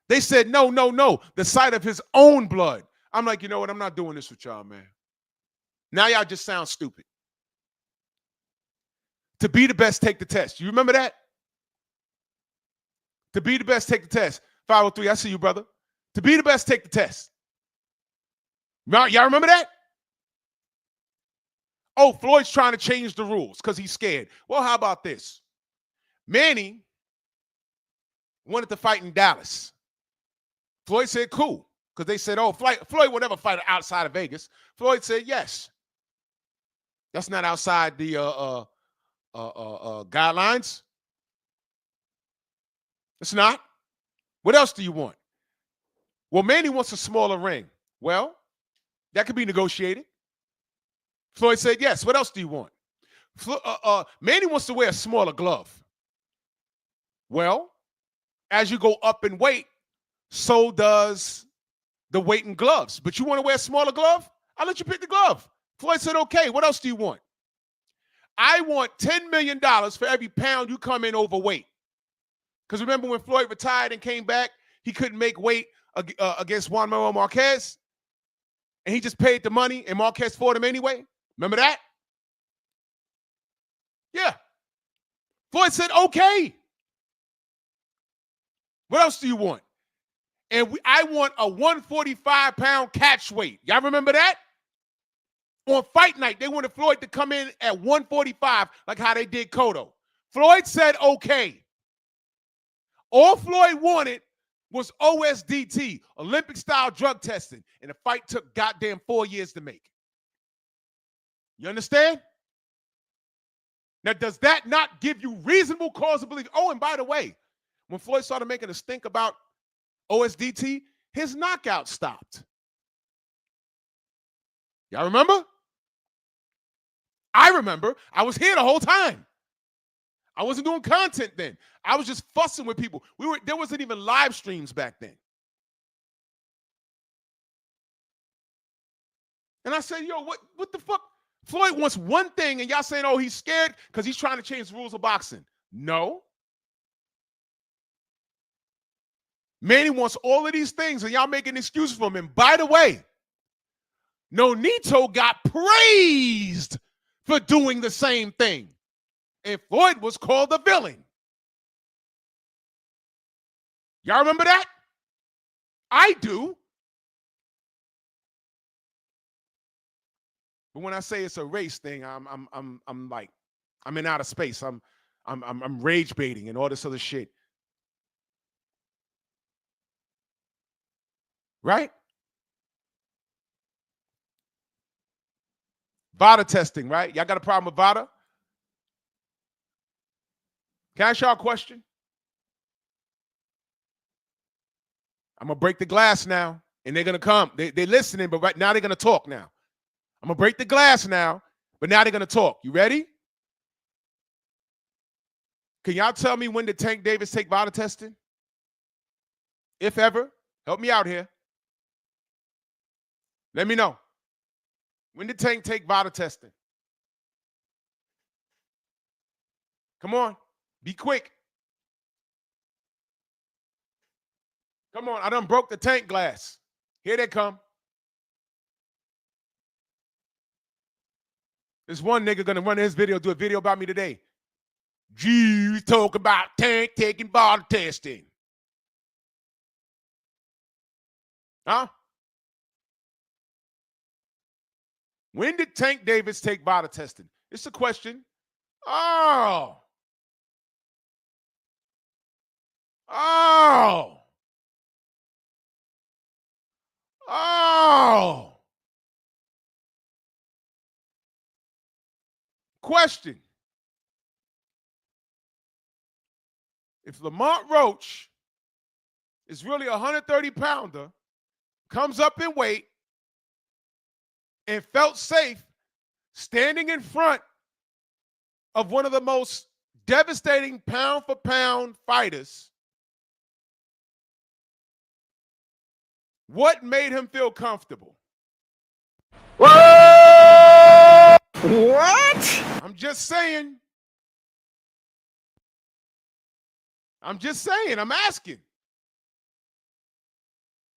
They said, no, no, no. The sight of his own blood. I'm like, you know what? I'm not doing this with y'all, man. Now y'all just sound stupid. To be the best, take the test. You remember that? To be the best, take the test. 503, I see you, brother. To be the best, take the test. Y'all remember that? Oh, Floyd's trying to change the rules because he's scared. Well, how about this? Manny wanted to fight in Dallas. Floyd said, cool. Because they said, oh, Floyd will never fight outside of Vegas. Floyd said, yes. That's not outside the guidelines. It's not. What else do you want? Well, Manny wants a smaller ring. Well, that could be negotiated. Floyd said, yes. What else do you want? Manny wants to wear a smaller glove. Well, as you go up in weight, so does the weight in gloves. But you want to wear a smaller glove? I'll let you pick the glove. Floyd said, okay. What else do you want? I want $10 million for every pound you come in overweight. Because remember when Floyd retired and came back, he couldn't make weight against Juan Manuel Marquez? And he just paid the money and Marquez fought him anyway? Remember that? Yeah. Floyd said, okay. What else do you want? And I want a 145-pound catch weight. Y'all remember that? On fight night, they wanted Floyd to come in at 145, like how they did Cotto. Floyd said, okay. All Floyd wanted was OSDT, Olympic-style drug testing, and the fight took goddamn 4 years to make. You understand? Now, does that not give you reasonable cause to believe? Oh, and by the way, when Floyd started making a stink about OSDT, his knockout stopped. Y'all remember? I remember. I was here the whole time. I wasn't doing content then. I was just fussing with people. There wasn't even live streams back then. And I said, yo, what the fuck? Floyd wants one thing, and y'all saying, oh, he's scared because he's trying to change the rules of boxing. No. Manny wants all of these things, and y'all making excuses for him. And by the way, Nonito got praised for doing the same thing. And Floyd was called the villain. Y'all remember that? I do. But when I say it's a race thing, I'm like, I'm in outer space. I'm rage baiting and all this other shit. Right? VADA testing, right? Y'all got a problem with VADA? Can I ask y'all a question? I'm going to break the glass now, and they're going to come. They're listening, but right now they're going to talk now. I'm going to break the glass now, but now they're going to talk. You ready? Can y'all tell me when did Tank Davis take VADA testing? If ever. Help me out here. Let me know. When did Tank take VADA testing? Come on. Be quick. Come on. I done broke the Tank glass. Here they come. There's one nigga gonna run his video, do a video about me today. Jews talk about Tank taking VADA testing. Huh? When did Tank Davis take VADA testing? It's a question. Oh. Question. If Lamont Roach is really a 130-pounder, comes up in weight, and felt safe standing in front of one of the most devastating pound-for-pound fighters, what made him feel comfortable? What? I'm just saying. I'm just saying. I'm asking.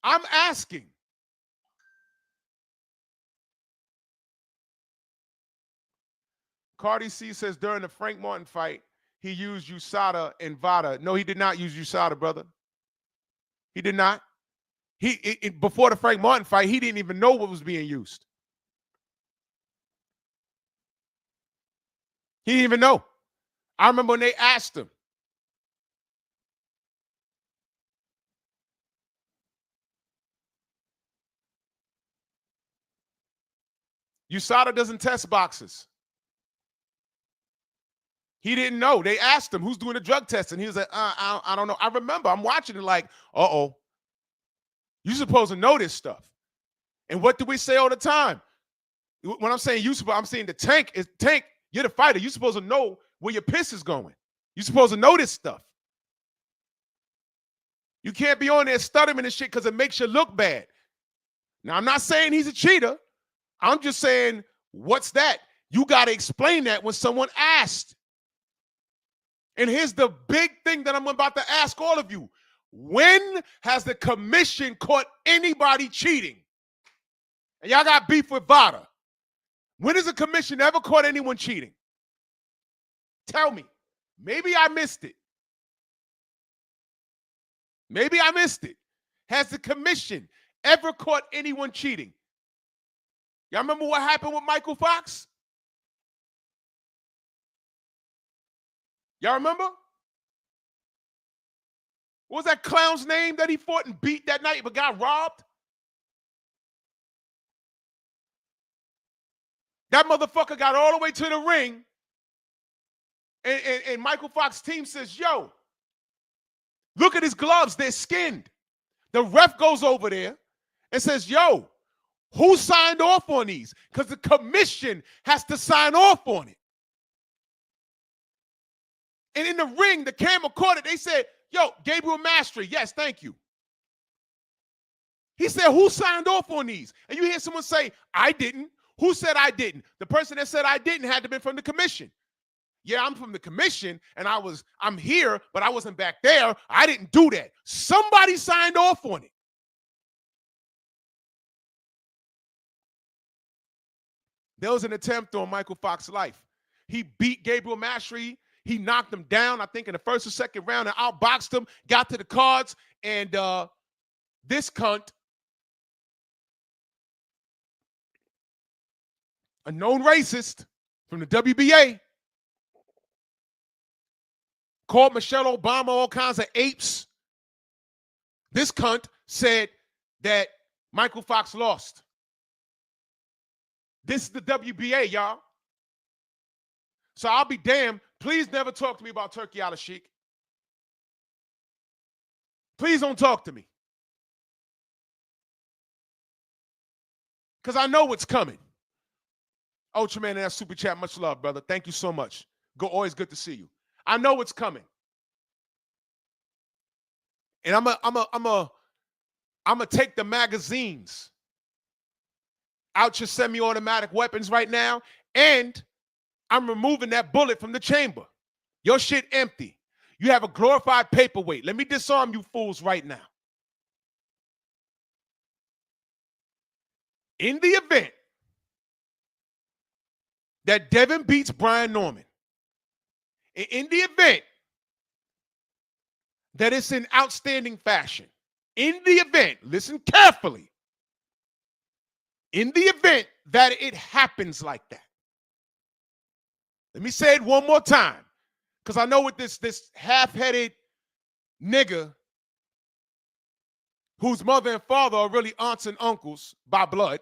I'm asking. Cardi C says during the Frank Martin fight, he used USADA and VADA. No, he did not use USADA, brother. He did not. Before the Frank Martin fight, he didn't even know what was being used. He didn't even know. I remember when they asked him. USADA doesn't test boxes. He didn't know. They asked him, who's doing the drug testing? He was like, I don't know. I remember I'm watching it like, uh-oh. You're supposed to know this stuff. And what do we say all the time? When I'm saying I'm saying the tank, you're the fighter. You're supposed to know where your piss is going. You're supposed to know this stuff. You can't be on there stuttering and shit because it makes you look bad. Now, I'm not saying he's a cheater. I'm just saying, what's that? You got to explain that when someone asked. And here's the big thing that I'm about to ask all of you. When has the commission caught anybody cheating? And y'all got beef with VADA. When has the commission ever caught anyone cheating? Tell me. Maybe I missed it. Maybe I missed it. Has the commission ever caught anyone cheating? Y'all remember what happened with Michael Fox? Y'all remember? What was that clown's name that he fought and beat that night but got robbed? That motherfucker got all the way to the ring, and Michael Fox's team says, yo, look at his gloves. They're skinned. The ref goes over there and says, yo, who signed off on these? Because the commission has to sign off on it. And in the ring, the camera caught it. They said, yo, Gabriel Mastery, yes, thank you. He said, who signed off on these? And you hear someone say, I didn't. Who said I didn't? The person that said I didn't had to be from the commission. Yeah, I'm from the commission, and I'm here, but I wasn't back there. I didn't do that. Somebody signed off on it. There was an attempt on Michael Fox's life. He beat Gabriel Mastery. He knocked him down, I think, in the first or second round and outboxed him, got to the cards, and this cunt, a known racist from the WBA, called Michelle Obama all kinds of apes. This cunt said that Michael Fox lost. This is the WBA, y'all. So I'll be damned. Please never talk to me about Turkey Al-Sheikh. Please don't talk to me. Because I know what's coming. Ultraman and that super chat, much love, brother. Thank you so much. Always good to see you. I know what's coming. And I'm a take the magazines out your semi-automatic weapons right now, and I'm removing that bullet from the chamber. Your shit empty. You have a glorified paperweight. Let me disarm you fools right now. In the event that Devin beats Brian Norman, in the event that it's in outstanding fashion, in the event, listen carefully, in the event that it happens like that, let me say it one more time, because I know with this half-headed nigga whose mother and father are really aunts and uncles by blood,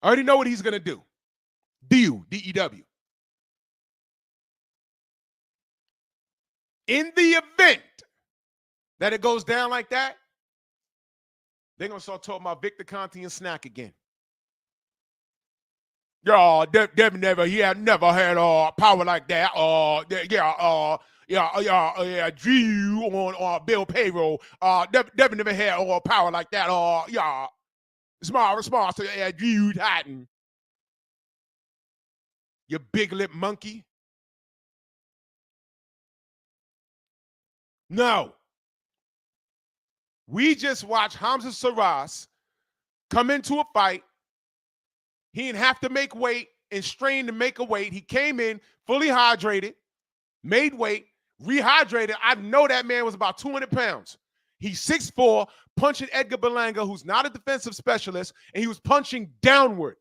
I already know what he's going to do. D-U-D-E-W. In the event that it goes down like that, they're going to start talking about Victor Conti and Snack again. Yeah, Devin he had never had power like that. Drew on bill payroll. Devin never had power like that. Small response to Drew Titan. You big lip monkey. No. We just watched Hamza Saras come into a fight. He didn't have to make weight and strain to make a weight. He came in fully hydrated, made weight, rehydrated. I know that man was about 200 pounds. He's 6'4", punching Edgar Berlanga, who's not a defensive specialist, and he was punching downward,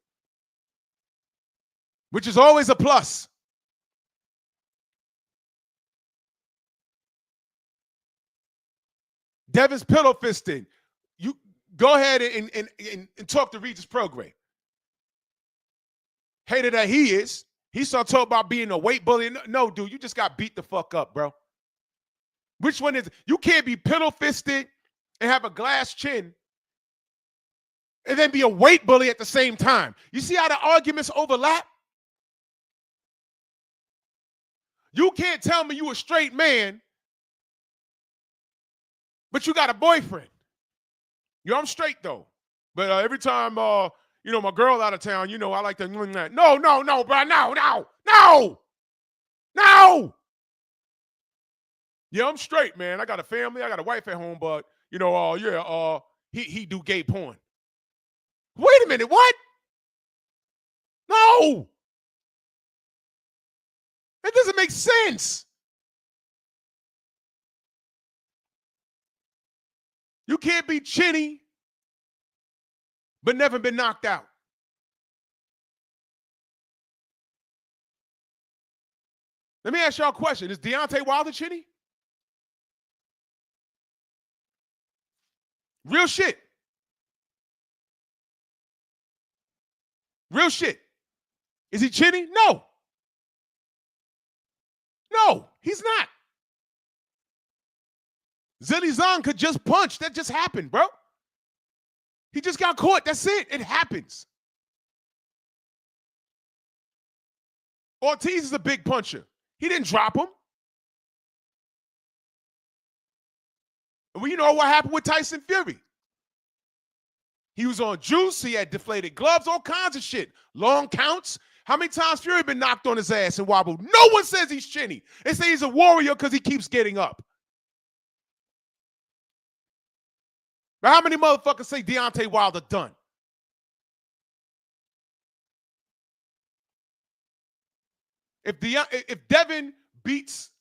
which is always a plus. Devin's pillow fisting. You go ahead and talk to Regis Prograis. Hater that he is. He started talking about being a weight bully. No, dude, you just got beat the fuck up, bro. Which one is it? You can't be pillow fisted and have a glass chin and then be a weight bully at the same time. You see how the arguments overlap? You can't tell me you a straight man, but you got a boyfriend. I'm straight though. But every time, my girl out of town, I like to. No, bro, no. Yeah, I'm straight, man. I got a family. I got a wife at home, but he do gay porn. Wait a minute, what? No, that doesn't make sense. You can't be chinny, but never been knocked out. Let me ask y'all a question. Is Deontay Wilder chinny? Real shit. Real shit. Is he chinny? No. No, he's not. Zilly Zahn could just punch. That just happened, bro. He just got caught. That's it. It happens. Ortiz is a big puncher. He didn't drop him. Well, you know what happened with Tyson Fury? He was on juice. He had deflated gloves, all kinds of shit. Long counts. How many times Fury been knocked on his ass and wobbled? No one says he's chinny. They say he's a warrior because he keeps getting up. But how many motherfuckers say Deontay Wilder done? If Devin beats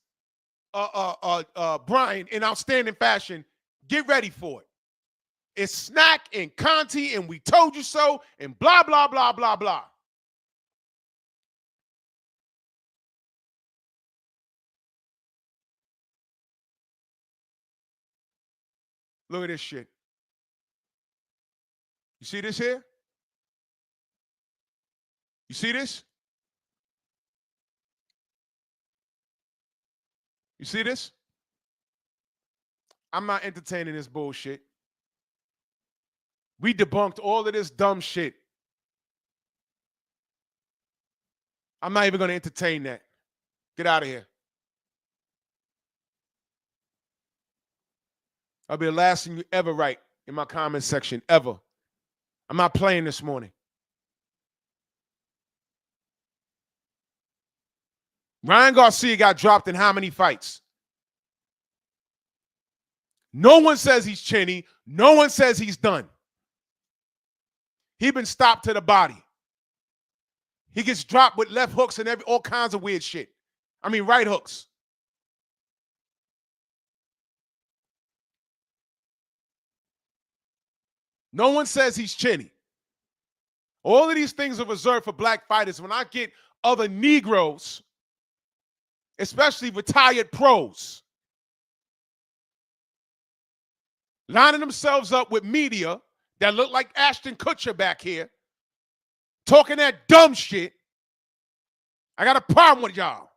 Brian in outstanding fashion, get ready for it. It's Snack and Conti and we told you so and blah, blah, blah, blah, blah. Look at this shit. You see this here? You see this? You see this? I'm not entertaining this bullshit. We debunked all of this dumb shit. I'm not even going to entertain that. Get out of here. I'll be the last thing you ever write in my comment section, ever. I'm not playing this morning. Ryan Garcia got dropped in how many fights? No one says he's chinny. No one says he's done. He been stopped to the body. He gets dropped with left hooks and all kinds of weird shit. I mean, right hooks. No one says he's chinny. All of these things are reserved for black fighters. When I get other Negroes, especially retired pros, lining themselves up with media that look like Ashton Kutcher back here, talking that dumb shit, I got a problem with y'all.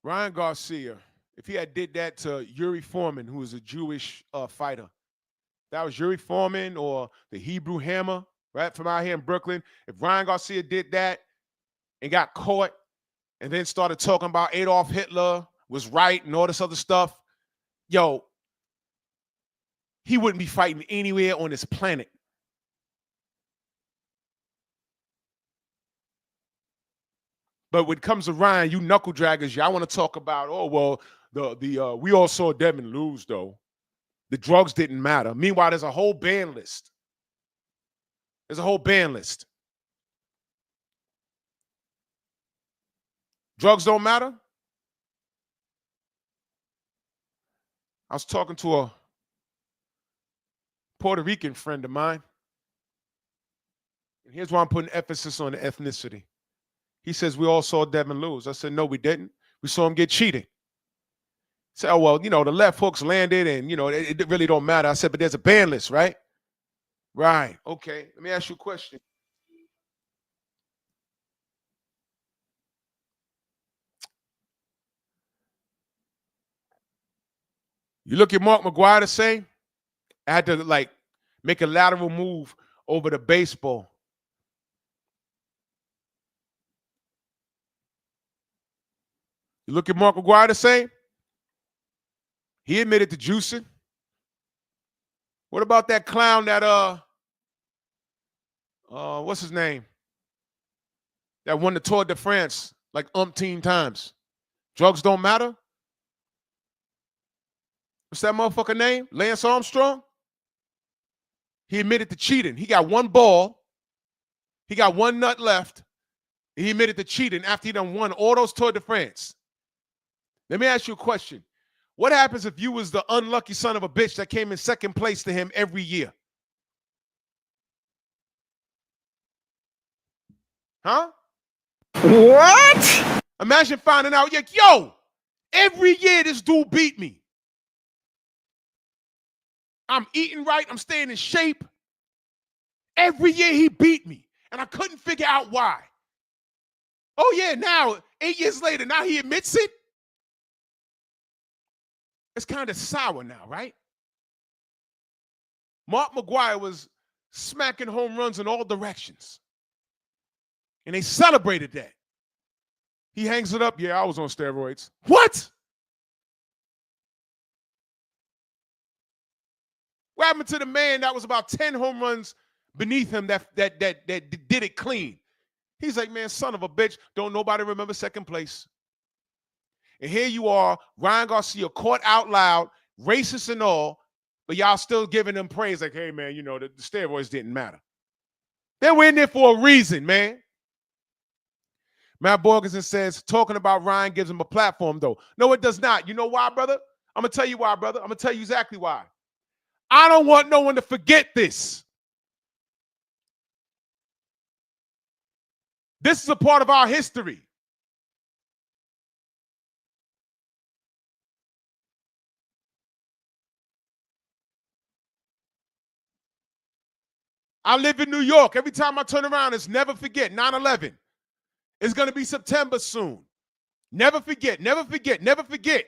Ryan Garcia, if he had did that to Yuri Foreman, who is a Jewish fighter, that was Yuri Foreman or the Hebrew Hammer, right, from out here in Brooklyn. If Ryan Garcia did that and got caught, and then started talking about Adolf Hitler was right and all this other stuff. Yo, he wouldn't be fighting anywhere on this planet. But when it comes to Ryan, you knuckle draggers, y'all want to talk about, oh, well, we all saw Devin lose, though. The drugs didn't matter. Meanwhile, there's a whole ban list. There's a whole ban list. Drugs don't matter? I was talking to a Puerto Rican friend of mine. And here's why I'm putting emphasis on the ethnicity. He says, we all saw Devin lose. I said, no, we didn't. We saw him get cheated. He said, oh, well, the left hooks landed and, it really don't matter. I said, but there's a ban list, right? Right. Okay. Let me ask you a question. You look at Mark McGuire the same. I had to, make a lateral move over the baseball. You look at Mark McGuire the same. He admitted to juicing. What about that clown that what's his name? That won the Tour de France like umpteen times. Drugs don't matter? What's that motherfucker name? Lance Armstrong? He admitted to cheating. He got one ball. He got one nut left. He admitted to cheating after he done won all those Tour de France. Let me ask you a question. What happens if you was the unlucky son of a bitch that came in second place to him every year? Huh? What? Imagine finding out, yo, every year this dude beat me. I'm eating right. I'm staying in shape. Every year he beat me, and I couldn't figure out why. Oh, yeah, now, 8 years later, now he admits it? It's kind of sour now, right? Mark McGuire was smacking home runs in all directions. And they celebrated that. He hangs it up. Yeah, I was on steroids. What? What happened to the man that was about 10 home runs beneath him that did it clean? He's like, man, son of a bitch, don't nobody remember second place. And here you are, Ryan Garcia, caught out loud, racist and all, but y'all still giving them praise like, hey, man, the steroids didn't matter. They were in there for a reason, man. Matt Borgeson says, talking about Ryan gives him a platform, though. No, it does not. You know why, brother? I'm going to tell you why, brother. I'm going to tell you exactly why. I don't want no one to forget this. This is a part of our history. I live in New York. Every time I turn around, it's never forget 9/11. It's going to be September soon. Never forget, never forget, never forget.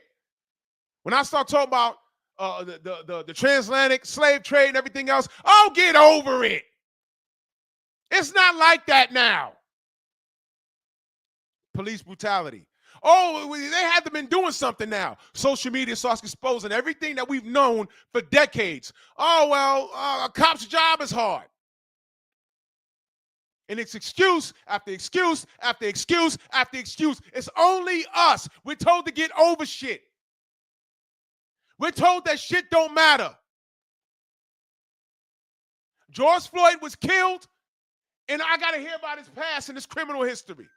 When I start talking about the transatlantic slave trade and everything else, oh, get over it. It's not like that now. Police brutality. Oh, they had to been doing something now. Social media starts exposing everything that we've known for decades. Oh, well, a cop's job is hard. And it's excuse after excuse after excuse after excuse. It's only us. We're told to get over shit. We're told that shit don't matter. George Floyd was killed, and I got to hear about his past and his criminal history.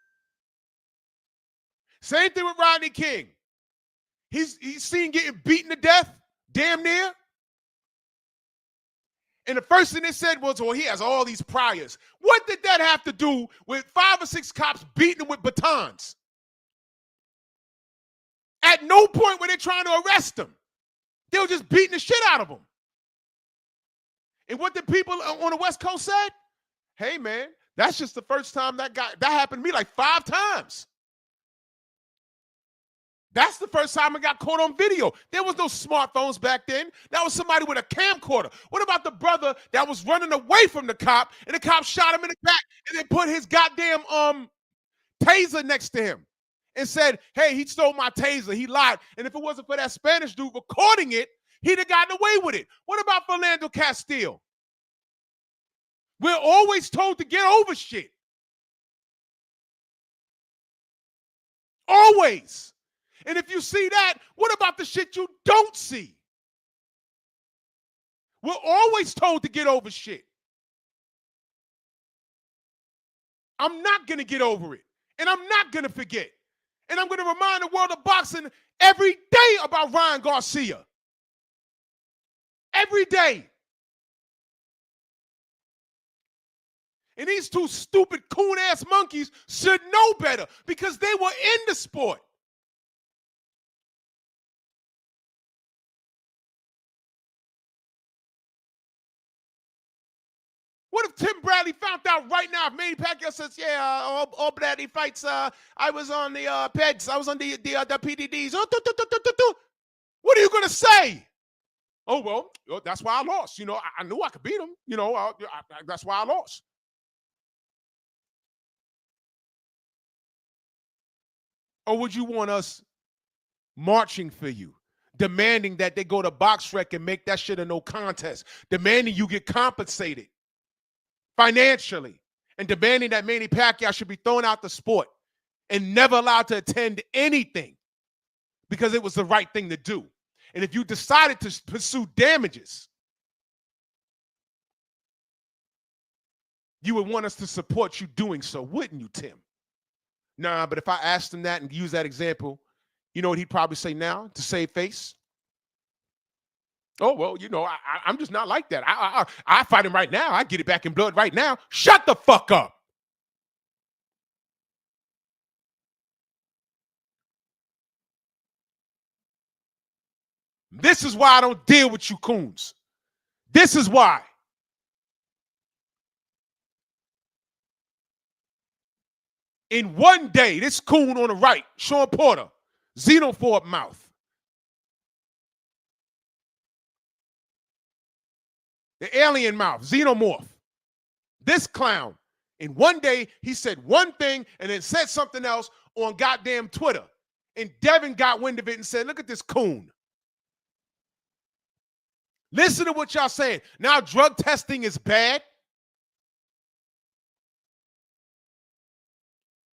Same thing with Rodney King. He's seen getting beaten to death, damn near. And the first thing they said was, well, he has all these priors. What did that have to do with 5 or 6 cops beating him with batons? At no point were they trying to arrest him. They were just beating the shit out of him. And what the people on the West Coast said? Hey, man, that's just the first time that happened to me like 5 times. That's the first time I got caught on video. There was no smartphones back then. That was somebody with a camcorder. What about the brother that was running away from the cop and the cop shot him in the back and then put his goddamn taser next to him and said, hey, he stole my taser, he lied. And if it wasn't for that Spanish dude recording it, he'd have gotten away with it. What about Philando Castile? We're always told to get over shit. Always. And if you see that, what about the shit you don't see? We're always told to get over shit. I'm not going to get over it. And I'm not going to forget. And I'm going to remind the world of boxing every day about Ryan Garcia. Every day. And these two stupid coon-ass monkeys should know better because they were in the sport. What if Tim Bradley found out right now if Manny Pacquiao says, yeah, all Bradley fights, I was on the PEDs, I was on the PDDs. What are you going to say? Oh, well, that's why I lost. You know, I knew I could beat him. You know, that's why I lost. Or would you want us marching for you, demanding that they go to BoxRec and make that shit a no contest, demanding you get compensated financially, and demanding that Manny Pacquiao should be thrown out the sport and never allowed to attend anything because it was the right thing to do? And if you decided to pursue damages, you would want us to support you doing so, wouldn't you, Tim? Nah, but if I asked him that and use that example, you know what he'd probably say now to save face? Oh, well, you know, I'm just not like that. I fight him right now. I get it back in blood right now. Shut the fuck up. This is why I don't deal with you coons. This is why. In one day, this coon on the right, Sean Porter, xenophobe mouth. The alien mouth, xenomorph. This clown, in one day, he said one thing and then said something else on goddamn Twitter. And Devin got wind of it and said, look at this coon. Listen to what y'all saying. Now drug testing is bad.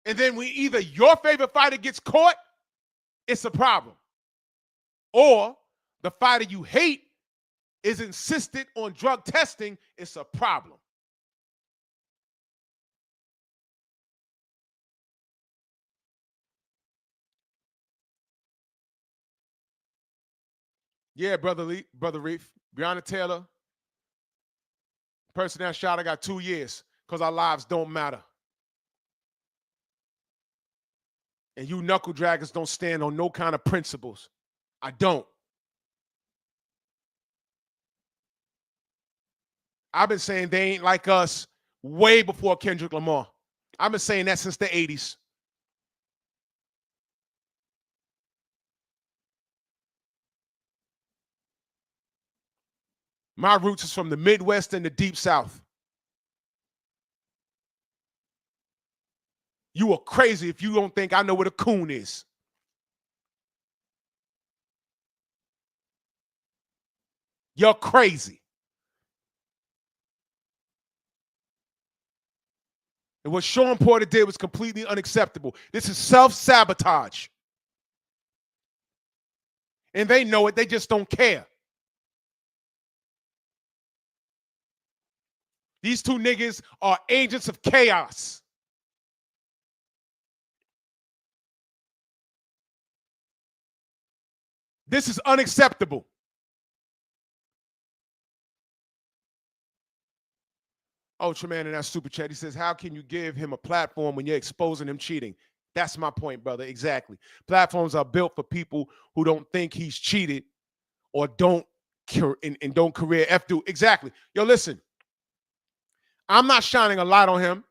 And then when either your favorite fighter gets caught, it's a problem. Or the fighter you hate is insistent on drug testing, it's a problem. Yeah, Brother Reef, Breonna Taylor, person that shot, I got 2 years because our lives don't matter. And you knuckle draggers don't stand on no kind of principles. I don't. I've been saying they ain't like us way before Kendrick Lamar. I've been saying that since the 80s. My roots is from the Midwest and the Deep South. You are crazy if you don't think I know what a coon is. You're crazy. And what Sean Porter did was completely unacceptable. This is self-sabotage. And they know it, they just don't care. These two niggas are agents of chaos. This is unacceptable. Ultraman in that super chat, he says, how can you give him a platform when you're exposing him cheating? That's my point, brother. Exactly. Platforms are built for people who don't think he's cheated or don't career F do. Exactly. Yo, listen. I'm not shining a light on him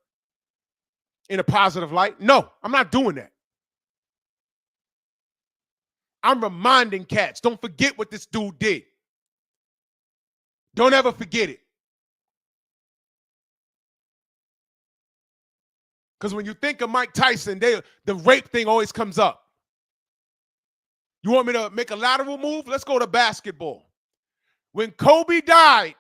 in a positive light. No, I'm not doing that. I'm reminding cats, don't forget what this dude did. Don't ever forget it. Because when you think of Mike Tyson, the rape thing always comes up. You want me to make a lateral move? Let's go to basketball. When Kobe died,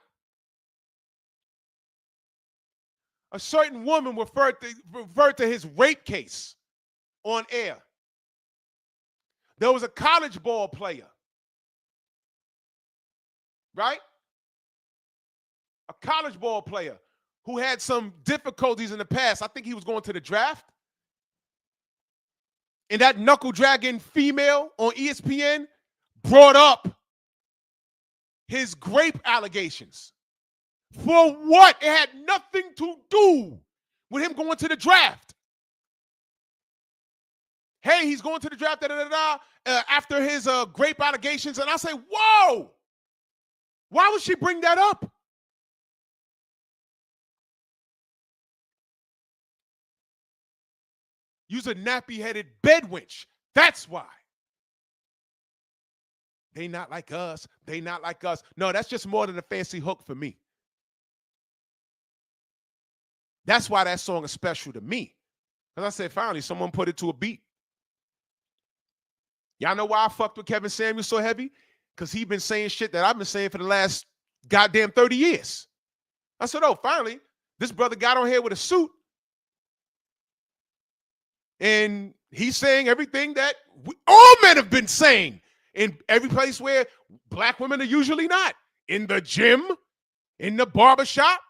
a certain woman referred to his rape case on air. There was a college ball player, right? A college ball player who had some difficulties in the past. I think he was going to the draft. And that knuckle-dragging female on ESPN brought up his grape allegations. For what? It had nothing to do with him going to the draft. Hey, he's going to the draft after his grape allegations. And I say, whoa! Why would she bring that up? You's a nappy-headed bedwench. That's why. They not like us. They not like us. No, that's just more than a fancy hook for me. That's why that song is special to me. Because I said, finally, someone put it to a beat. Y'all know why I fucked with Kevin Samuels so heavy? Because he been saying shit that I've been saying for the last goddamn 30 years. I said, oh, finally, this brother got on here with a suit. And he's saying everything that all men have been saying in every place where black women are usually not. In the gym, in the barbershop,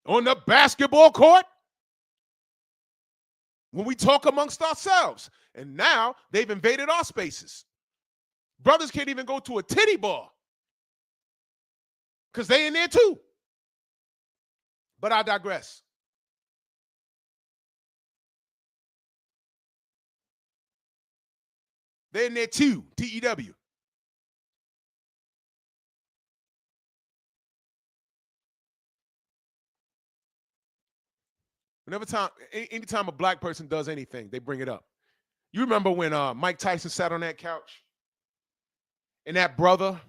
on the basketball court, when we talk amongst ourselves. And now they've invaded our spaces. Brothers can't even go to a titty bar because they in there too. But I digress. They're in there too, T-E-W. Anytime a black person does anything, they bring it up. You remember when Mike Tyson sat on that couch and that brother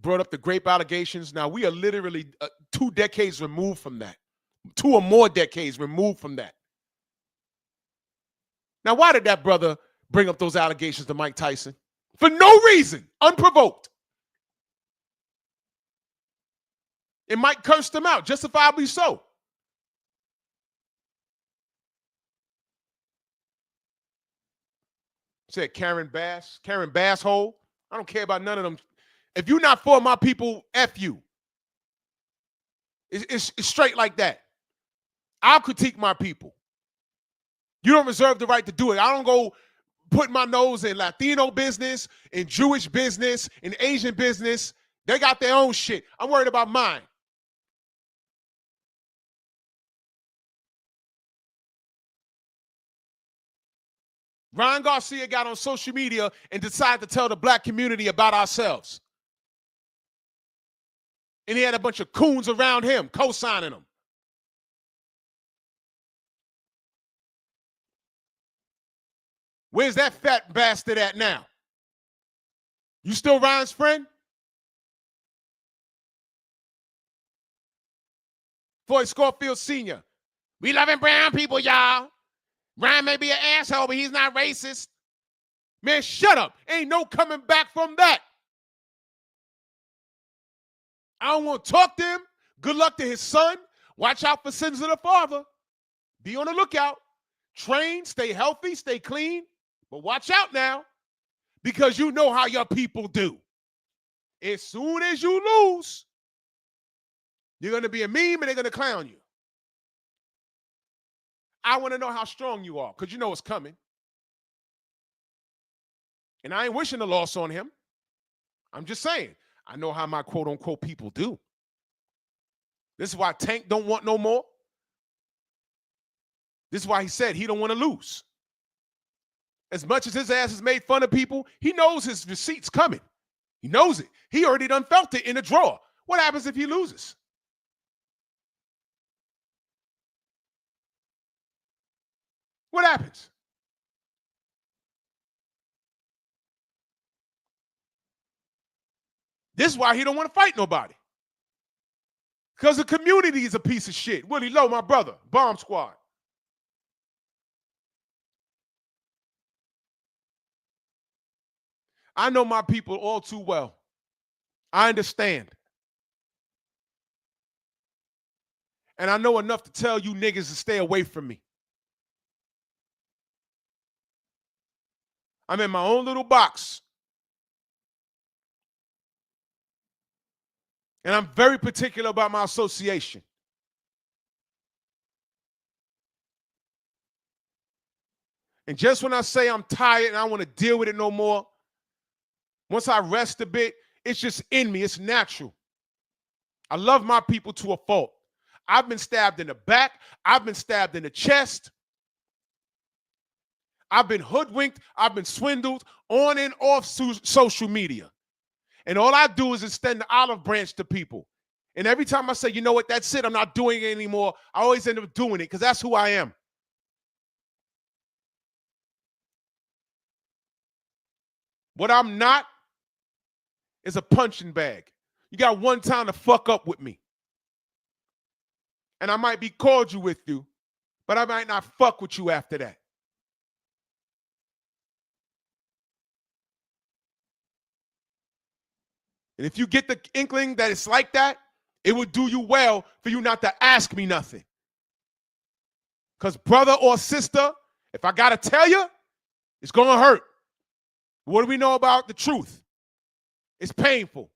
brought up the grape allegations? Now, we are literally 2 decades removed from that. 2 or more decades removed from that. Now, why did that brother bring up those allegations to Mike Tyson? For no reason, unprovoked. And Mike cursed him out, justifiably so. Said Karen Bass hole. I don't care about none of them. If you're not for my people, F you. It's straight like that. I'll critique my people. You don't reserve the right to do it. I don't go put my nose in Latino business, in Jewish business, in Asian business. They got their own shit. I'm worried about mine. Ryan Garcia got on social media and decided to tell the black community about ourselves. And he had a bunch of coons around him, co-signing him. Where's that fat bastard at now? You still Ryan's friend? Floyd Scorfield Sr. We loving brown people, y'all. Ryan may be an asshole, but he's not racist. Man, shut up. Ain't no coming back from that. I don't want to talk to him. Good luck to his son. Watch out for sins of the father. Be on the lookout. Train, stay healthy, stay clean. But watch out now, because you know how your people do. As soon as you lose, you're going to be a meme and they're going to clown you. I want to know how strong you are, because you know it's coming. And I ain't wishing the loss on him. I'm just saying, I know how my quote-unquote people do. This is why Tank don't want no more. This is why he said he don't want to lose. As much as his ass has made fun of people, he knows his receipt's coming. He knows it. He already done felt it in the drawer. What happens if he loses? What happens? This is why he don't want to fight nobody. Because the community is a piece of shit. Willie Lowe, my brother, Bomb Squad. I know my people all too well. I understand. And I know enough to tell you niggas to stay away from me. I'm in my own little box. And I'm very particular about my association. And just when I say I'm tired and I want to deal with it no more, once I rest a bit, it's just in me. It's natural. I love my people to a fault. I've been stabbed in the back. I've been stabbed in the chest. I've been hoodwinked. I've been swindled on and off social media. And all I do is extend the olive branch to people. And every time I say, you know what, that's it, I'm not doing it anymore, I always end up doing it because that's who I am. What I'm not is a punching bag. You got one time to fuck up with me. And I might be cordial with you, but I might not fuck with you after that. And if you get the inkling that it's like that, it would do you well for you not to ask me nothing. Because brother or sister, if I got to tell you, it's going to hurt. What do we know about the truth? It's painful.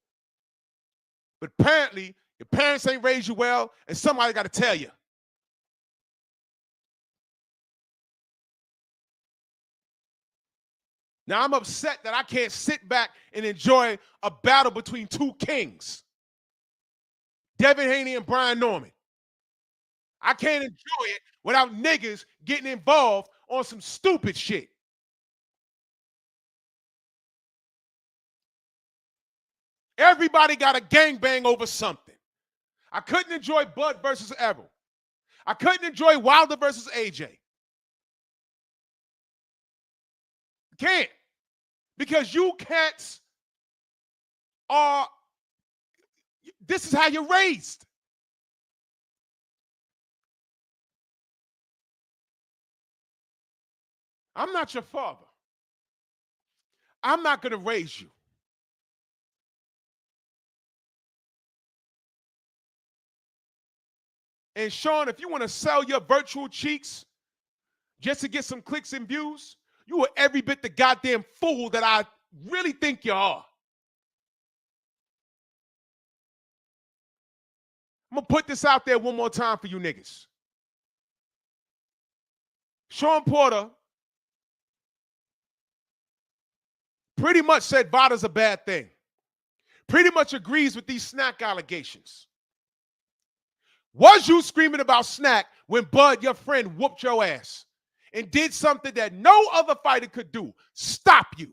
But apparently, your parents ain't raised you well, and somebody got to tell you. Now, I'm upset that I can't sit back and enjoy a battle between two kings, Devin Haney and Brian Norman. I can't enjoy it without niggas getting involved on some stupid shit. Everybody got a gangbang over something. I couldn't enjoy Bud versus Errol. I couldn't enjoy Wilder versus AJ. Can't. Because you cats are, this is how you're raised. I'm not your father. I'm not going to raise you. And Sean, if you want to sell your virtual cheeks just to get some clicks and views, you are every bit the goddamn fool that I really think you are. I'm going to put this out there one more time for you niggas. Sean Porter pretty much said Vada's a bad thing. Pretty much agrees with these snack allegations. Was you screaming about snack when Bud, your friend, whooped your ass and did something that no other fighter could do? Stop you.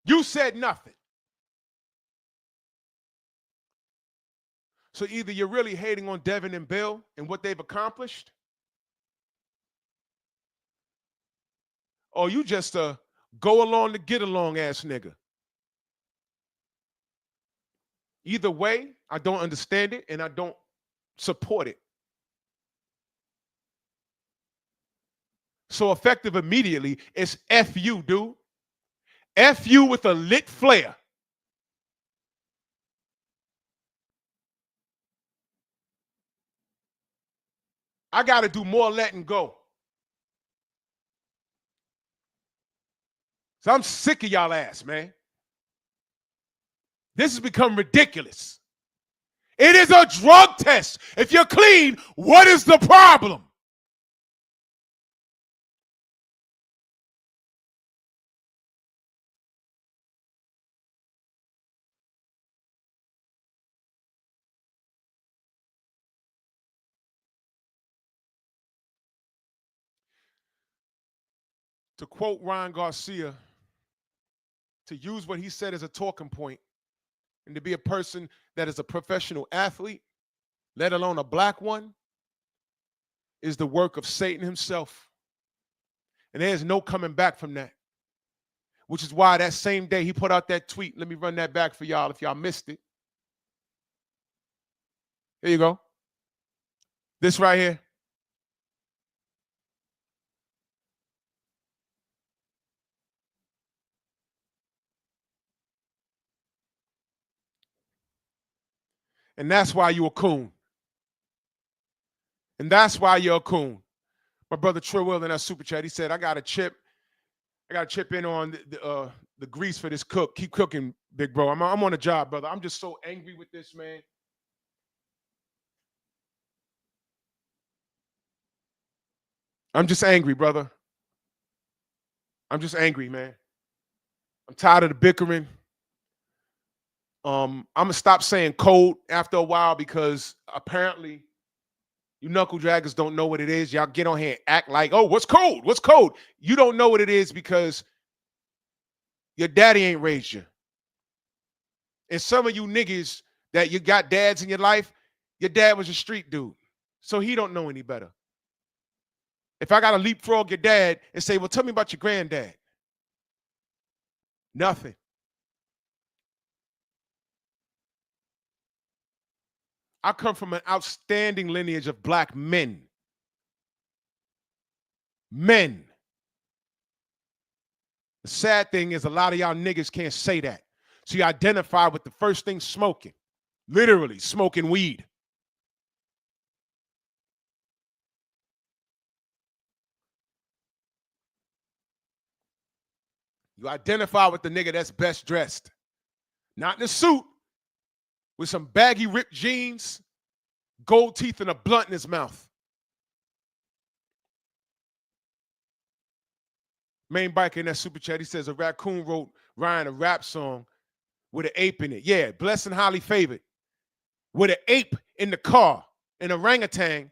You said nothing. So either you're really hating on Devin and Bill and what they've accomplished, or you just a go along to get along ass nigga. Either way, I don't understand it and I don't support it. So effective immediately, it's F you, dude. F you with a lit flare. I got to do more letting go. So I'm sick of y'all ass, man. This has become ridiculous. It is a drug test. If you're clean, what is the problem? To quote Ryan Garcia, to use what he said as a talking point, and to be a person that is a professional athlete, let alone a black one, is the work of Satan himself. And there's no coming back from that. Which is why that same day he put out that tweet. Let me run that back for y'all if y'all missed it. Here you go. This right here. And that's why you're a coon. And that's why you're a coon. My brother Trill Will in that super chat, he said, I got to chip in on the grease for this cook. Keep cooking, big bro. I'm on a job, brother. I'm just so angry with this, man. I'm just angry, brother. I'm just angry, man. I'm tired of the bickering. I'm gonna stop saying code after a while because apparently you knuckle draggers don't know what it is. Y'all get on here and act like, oh, what's code? What's code? You don't know what it is because your daddy ain't raised you. And some of you niggas that you got dads in your life, your dad was a street dude. So he don't know any better. If I gotta leapfrog your dad and say, well, tell me about your granddad. Nothing. I come from an outstanding lineage of black men. Men. The sad thing is a lot of y'all niggas can't say that. So you identify with the first thing smoking. Literally smoking weed. You identify with the nigga that's best dressed. Not in a suit, with some baggy ripped jeans, gold teeth, and a blunt in his mouth. Main biker in that super chat, he says a raccoon wrote Ryan a rap song with an ape in it. Yeah, blessed and highly favored. With an ape in the car, an orangutan.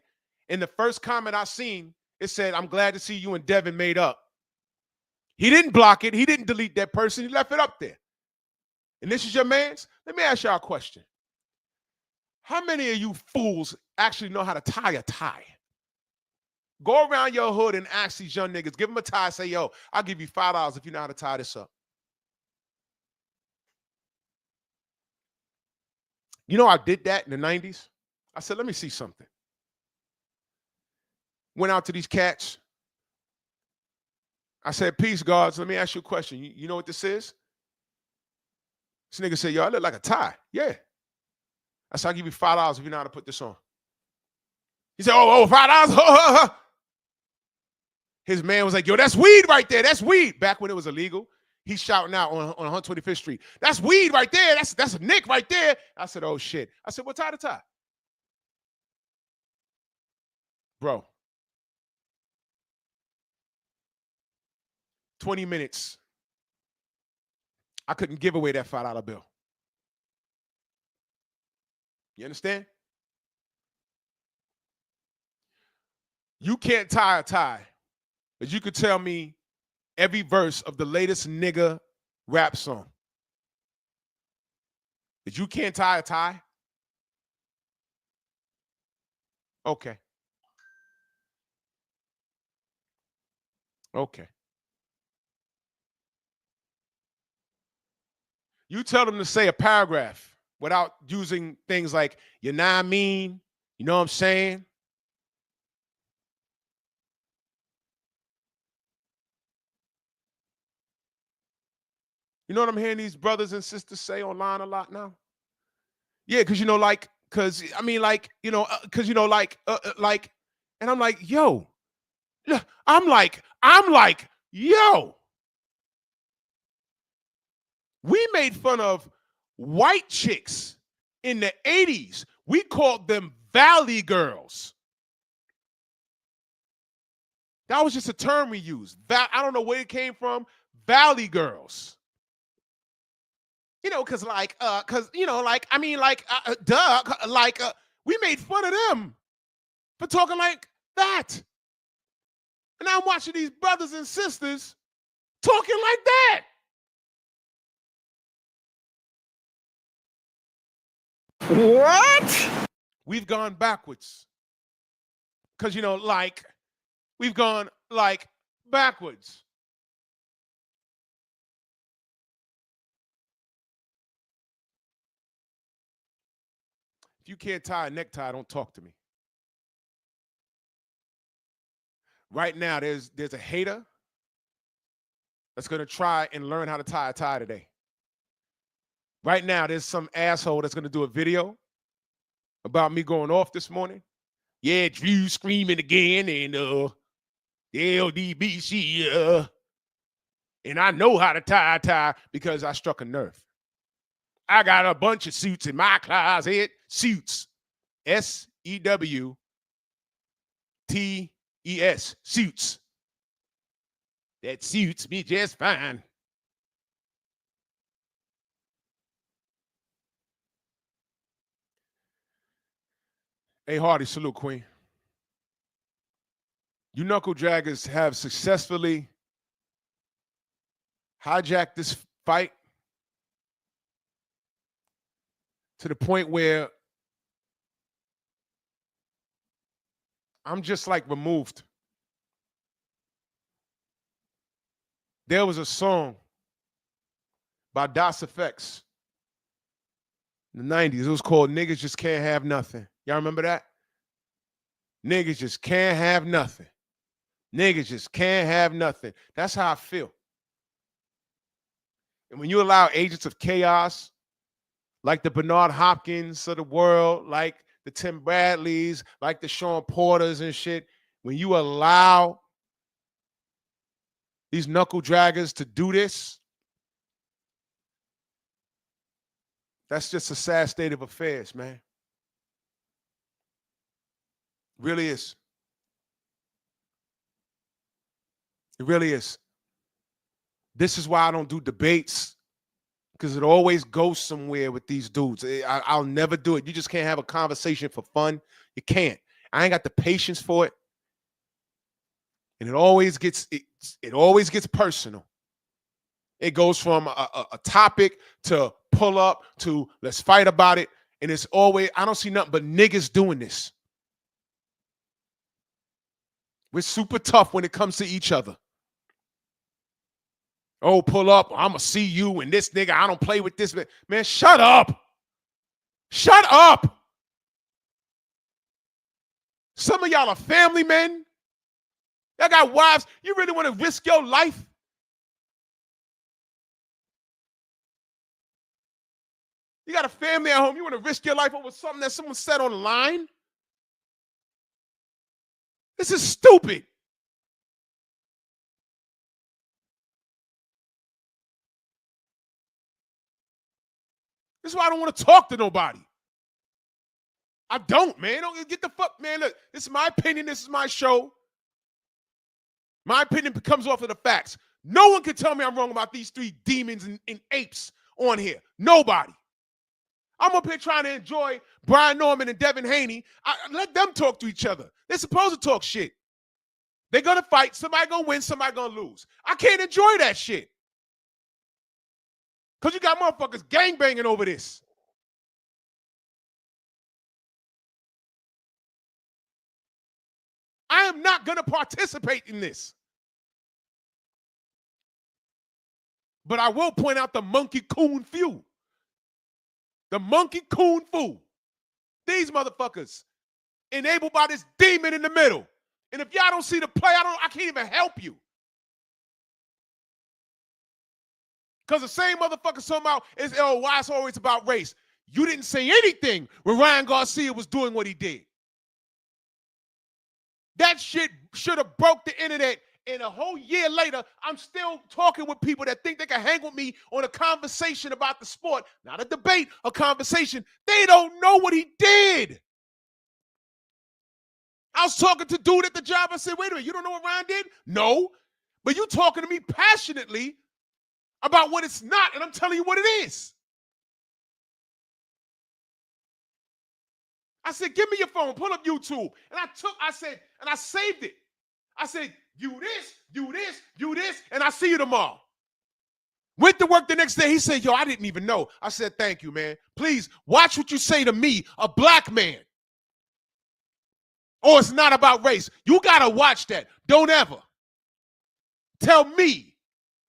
In the first comment I seen, it said, I'm glad to see you and Devin made up. He didn't block it. He didn't delete that person. He left it up there. And this is your man's? Let me ask y'all a question. How many of you fools actually know how to tie a tie? Go around your hood and ask these young niggas, give them a tie, say, yo, I'll give you $5 if you know how to tie this up. You know, I did that in the 90s. I said, let me see something. Went out to these cats. I said, peace, guards. Let me ask you a question. You know what this is? This nigga said, yo, I look like a tie. Yeah. I said, I'll give you $5 if you know how to put this on. He said, $5? His man was like, yo, that's weed right there. That's weed. Back when it was illegal, he's shouting out on 125th Street. That's weed right there. That's a nick right there. I said, oh, shit. I said, well, tie to tie. Bro. 20 minutes. I couldn't give away that $5 bill. You understand? You can't tie a tie, but you could tell me every verse of the latest nigga rap song. But you can't tie a tie? Okay. Okay. You tell them to say a paragraph without using things like, you know what I mean? You know what I'm saying? You know what I'm hearing these brothers and sisters say online a lot now? Yeah, because, you know, like, because, I mean, like, you know, because, you know, like, and I'm like, yo, I'm like, yo. We made fun of white chicks in the 80s. We called them Valley girls. That was just a term we used. I don't know where it came from. Valley girls. You know, because you know, like, I mean, like, we made fun of them for talking like that. And I'm watching these brothers and sisters talking like that. What? We've gone backwards. Because, you know, like, we've gone, like, backwards. If you can't tie a necktie, don't talk to me. Right now, there's a hater that's going to try and learn how to tie a tie today. Right now, there's some asshole that's going to do a video about me going off this morning? Yeah, Drew screaming again and the LDBC, and I know how to tie a tie because I struck a nerve. I got a bunch of suits in my closet. Suits. SEWTES. Suits. That suits me just fine. Hey, Hardy, salute, Queen. You knuckle draggers have successfully hijacked this fight to the point where I'm just like removed. There was a song by Das Effects in the 90s. It was called Niggas Just Can't Have Nothing. Y'all remember that? Niggas just can't have nothing. Niggas just can't have nothing. That's how I feel. And when you allow agents of chaos, like the Bernard Hopkins of the world, like the Tim Bradleys, like the Sean Porters and shit, when you allow these knuckle draggers to do this, that's just a sad state of affairs, man. Really is. It really is. This is why I don't do debates, because it always goes somewhere with these dudes. I'll never do it. You just can't have a conversation for fun. You can't. I ain't got the patience for it. And it always gets personal. It goes from a topic to pull up to let's fight about it. And it's always, I don't see nothing but niggas doing this. We're super tough when it comes to each other. Oh, pull up. I'm going to see you and this nigga. I don't play with this. Man, shut up. Shut up. Some of y'all are family men. Y'all got wives. You really want to risk your life? You got a family at home. You want to risk your life over something that someone said on the line? This is stupid. This is why I don't want to talk to nobody. I don't, man. Don't get the fuck, man. Look, this is my opinion. This is my show. My opinion comes off of the facts. No one can tell me I'm wrong about these three demons and apes on here. Nobody. I'm up here trying to enjoy Brian Norman and Devin Haney. Let them talk to each other. They're supposed to talk shit. They're going to fight. Somebody going to win. Somebody going to lose. I can't enjoy that shit. Because you got motherfuckers gangbanging over this. I am not going to participate in this. But I will point out the monkey coon few. The monkey coon fool. These motherfuckers enabled by this demon in the middle. And if y'all don't see the play, I can't even help you. Because the same motherfucker talking about why it's always about race. You didn't say anything when Ryan Garcia was doing what he did. That shit should have broke the internet. And a whole year later, I'm still talking with people that think they can hang with me on a conversation about the sport. Not a debate, a conversation. They don't know what he did. I was talking to dude at the job. I said, wait a minute, you don't know what Ryan did? No. But you talking to me passionately about what it's not, and I'm telling you what it is. I said, give me your phone, pull up YouTube. And I saved it. I said, you this, and I see you tomorrow. Went to work the next day. He said, yo, I didn't even know. I said, thank you, man. Please watch what you say to me, a black man. Or it's not about race. You got to watch that. Don't ever tell me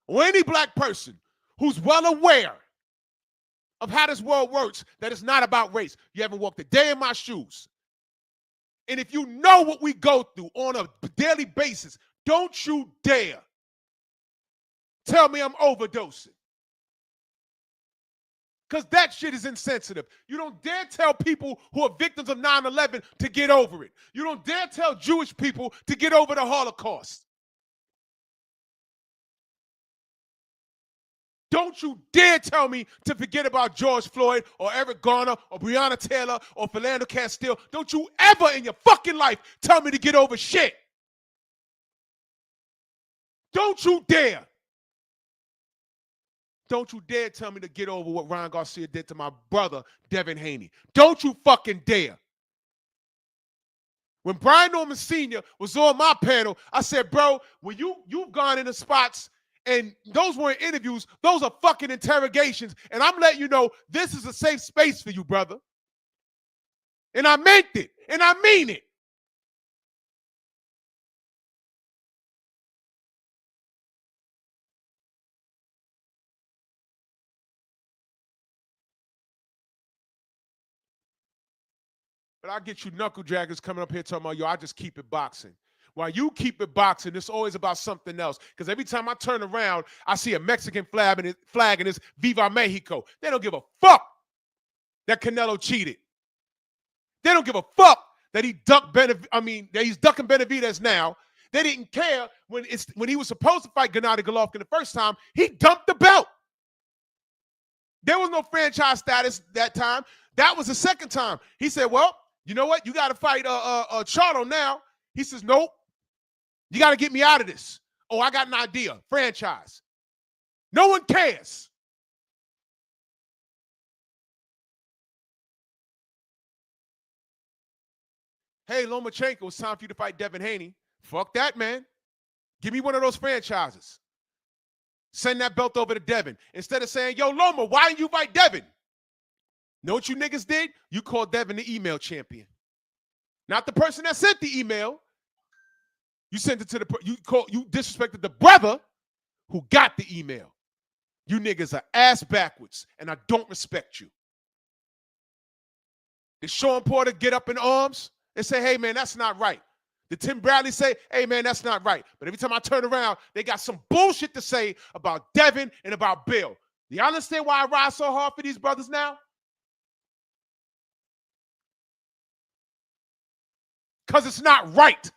or any black person who's well aware of how this world works that it's not about race. You haven't walked a day in my shoes. And if you know what we go through on a daily basis, don't you dare tell me I'm overdosing. Because that shit is insensitive. You don't dare tell people who are victims of 9/11 to get over it. You don't dare tell Jewish people to get over the Holocaust. Don't you dare tell me to forget about George Floyd or Eric Garner or Breonna Taylor or Philando Castile. Don't you ever in your fucking life tell me to get over shit. Don't you dare. Don't you dare tell me to get over what Ryan Garcia did to my brother, Devin Haney. Don't you fucking dare. When Brian Norman Sr. was on my panel, I said, bro, when you've gone into spots and those weren't interviews, those are fucking interrogations. And I'm letting you know this is a safe space for you, brother. And I meant it. And I mean it. But I get you knuckle draggers coming up here talking about, yo, I just keep it boxing. While you keep it boxing, it's always about something else. Because every time I turn around, I see a Mexican flag and it's Viva Mexico. They don't give a fuck that Canelo cheated. They don't give a fuck that he's ducking Benavidez now. They didn't care when he was supposed to fight Gennady Golovkin the first time. He dumped the belt. There was no franchise status that time. That was the second time. He said, well, you know what? You got to fight Charlo now. He says, nope. You got to get me out of this. Oh, I got an idea. Franchise. No one cares. Hey, Lomachenko, it's time for you to fight Devin Haney. Fuck that, man. Give me one of those franchises. Send that belt over to Devin. Instead of saying, yo, Loma, why didn't you fight Devin? Know what you niggas did? You called Devin the email champion. Not the person that sent the email. You sent it to you disrespected the brother who got the email. You niggas are ass backwards, and I don't respect you. Did Sean Porter get up in arms and say, hey, man, that's not right? Did Tim Bradley say, hey, man, that's not right? But every time I turn around, they got some bullshit to say about Devin and about Bill. Do you understand why I ride so hard for these brothers now? Because it's not right.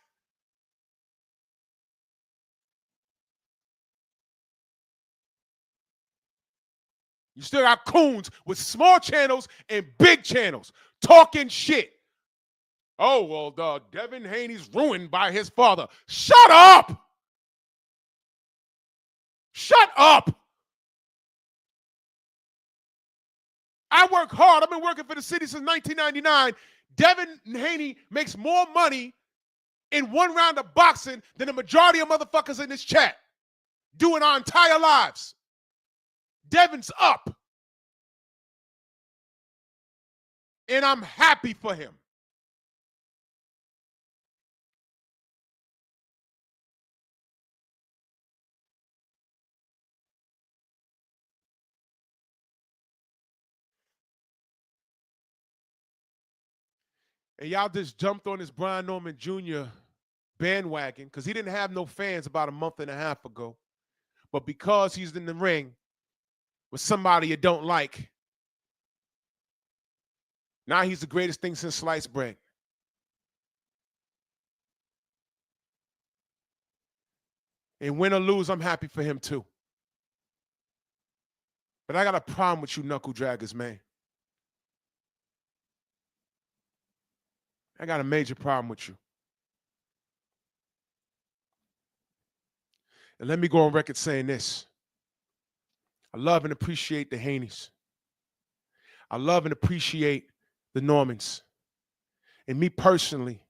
You still got coons with small channels and big channels talking shit. Oh, well, Devin Haney's ruined by his father. Shut up! Shut up! I work hard. I've been working for the city since 1999. Devin Haney makes more money in one round of boxing than the majority of motherfuckers in this chat doing our entire lives. Devin's up. And I'm happy for him. And y'all just jumped on this Brian Norman Jr. bandwagon because he didn't have no fans about a month and a half ago. But because he's in the ring with somebody you don't like, now he's the greatest thing since sliced bread. And win or lose, I'm happy for him too. But I got a problem with you knuckle draggers, man. I got a major problem with you. And let me go on record saying this. I love and appreciate the Haneys. I love and appreciate the Normans. And me personally,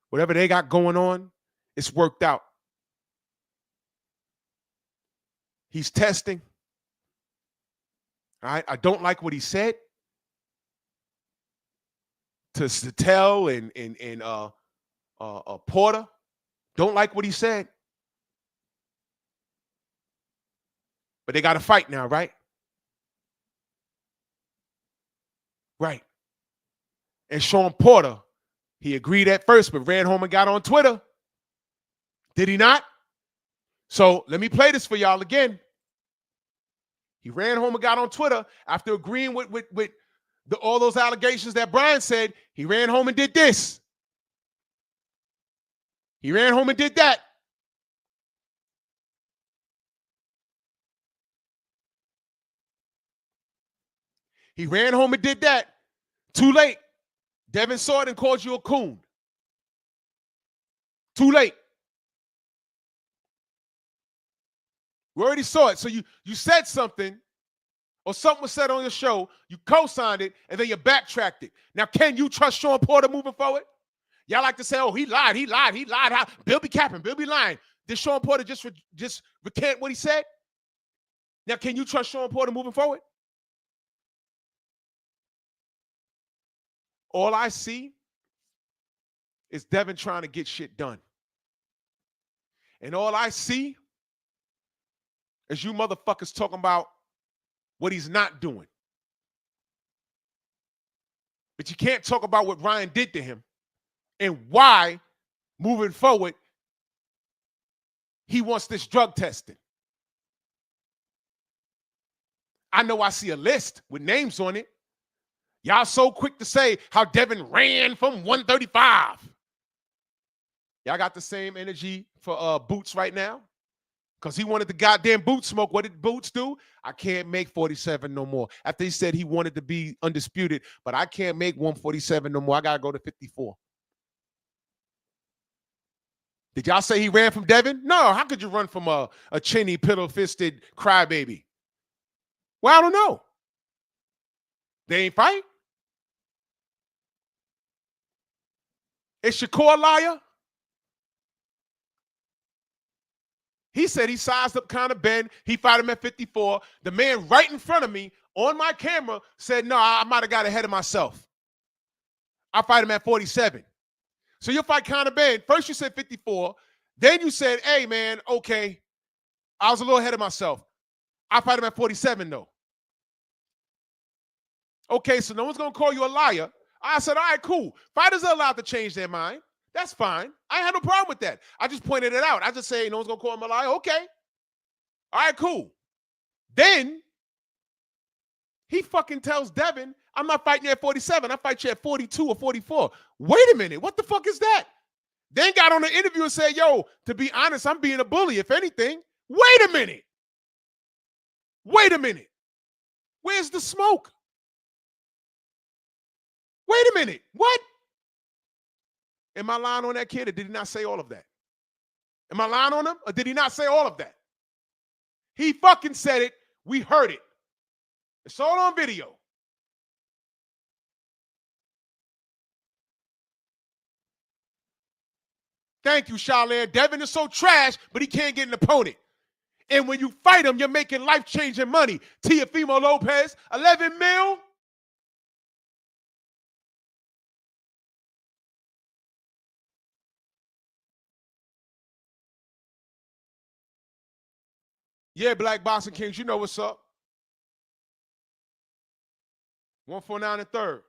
whatever they got going on, it's worked out. He's testing. All right? I don't like what he said. To Stell and Porter, don't like what he said. But they got to fight now, right? Right. And Sean Porter, he agreed at first, but ran home and got on Twitter. Did he not? So let me play this for y'all again. He ran home and got on Twitter after agreeing with all those allegations that Brian said. He ran home and did this. He ran home and did that. He ran home and did that. Too late. Devin saw it and called you a coon. Too late. We already saw it. So you said something, or something was said on your show, you co-signed it, and then you backtracked it. Now, can you trust Sean Porter moving forward? Y'all like to say, oh, he lied. How? Bill be capping. Bill be lying. Did Sean Porter just recant what he said? Now, can you trust Sean Porter moving forward? All I see is Devin trying to get shit done. And all I see is you motherfuckers talking about what he's not doing. But you can't talk about what Ryan did to him and why, moving forward, he wants this drug testing. I know I see a list with names on it. Y'all so quick to say how Devin ran from 135. Y'all got the same energy for Boots right now? Because he wanted the goddamn Boots smoke. What did Boots do? I can't make 47 no more. After he said he wanted to be undisputed, but I can't make 147 no more. I got to go to 54. Did y'all say he ran from Devin? No, how could you run from a chinny, piddle-fisted crybaby? Well, I don't know. They ain't fight? Is Shakur a liar? He said he sized up Conor Ben. He fought him at 54. The man right in front of me on my camera said, no, I might have got ahead of myself. I fight him at 47. So you'll fight Conor Ben. First you said 54. Then you said, hey, man, okay, I was a little ahead of myself. I fight him at 47, though. Okay, so no one's going to call you a liar. I said, all right, cool. Fighters are allowed to change their mind. That's fine. I had no problem with that. I just pointed it out. I just say no one's going to call him a liar. Okay. All right, cool. Then he fucking tells Devin, I'm not fighting you at 47. I fight you at 42 or 44. Wait a minute. What the fuck is that? Then got on the interview and said, yo, to be honest, I'm being a bully, if anything. Wait a minute. Wait a minute. Where's the smoke? Wait a minute. What? Am I lying on that kid, or did he not say all of that? Am I lying on him, or did he not say all of that? He fucking said it. We heard it. It's all on video. Thank you, Charlene. Devin is so trash, but he can't get an opponent. And when you fight him, you're making life-changing money. Teofimo Lopez, 11 mil. Yeah, Black Boxing Kings, you know what's up. 149 and third.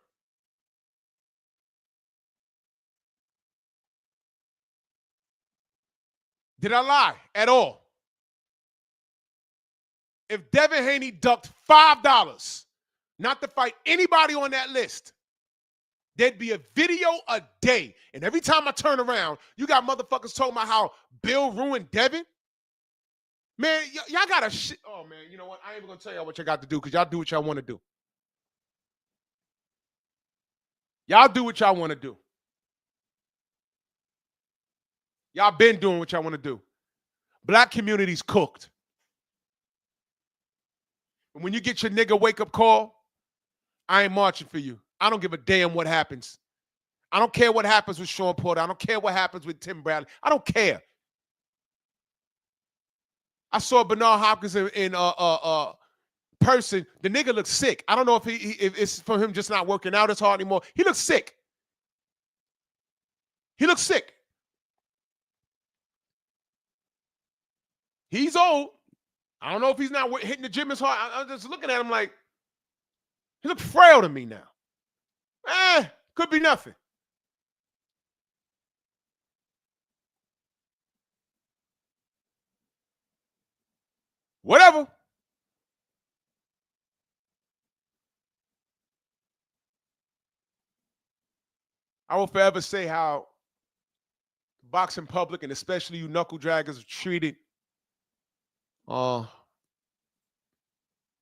Did I lie at all? If Devin Haney ducked $5 not to fight anybody on that list, there'd be a video a day. And every time I turn around, you got motherfuckers talking about how Bill ruined Devin. Man, y'all got to shit. Oh, man, you know what? I ain't even going to tell y'all what y'all got to do because y'all do what y'all want to do. Y'all do what y'all want to do. Y'all been doing what y'all want to do. Black community's cooked. And when you get your nigga wake-up call, I ain't marching for you. I don't give a damn what happens. I don't care what happens with Sean Porter. I don't care what happens with Tim Bradley. I don't care. I saw Bernard Hopkins in person. The nigga looks sick. I don't know if it's from him just not working out as hard anymore. He looks sick. He looks sick. He's old. I don't know if he's not hitting the gym as hard. I'm just looking at him like, he looks frail to me now. Could be nothing. Whatever. I will forever say how boxing public, and especially you knuckle draggers, are treated. The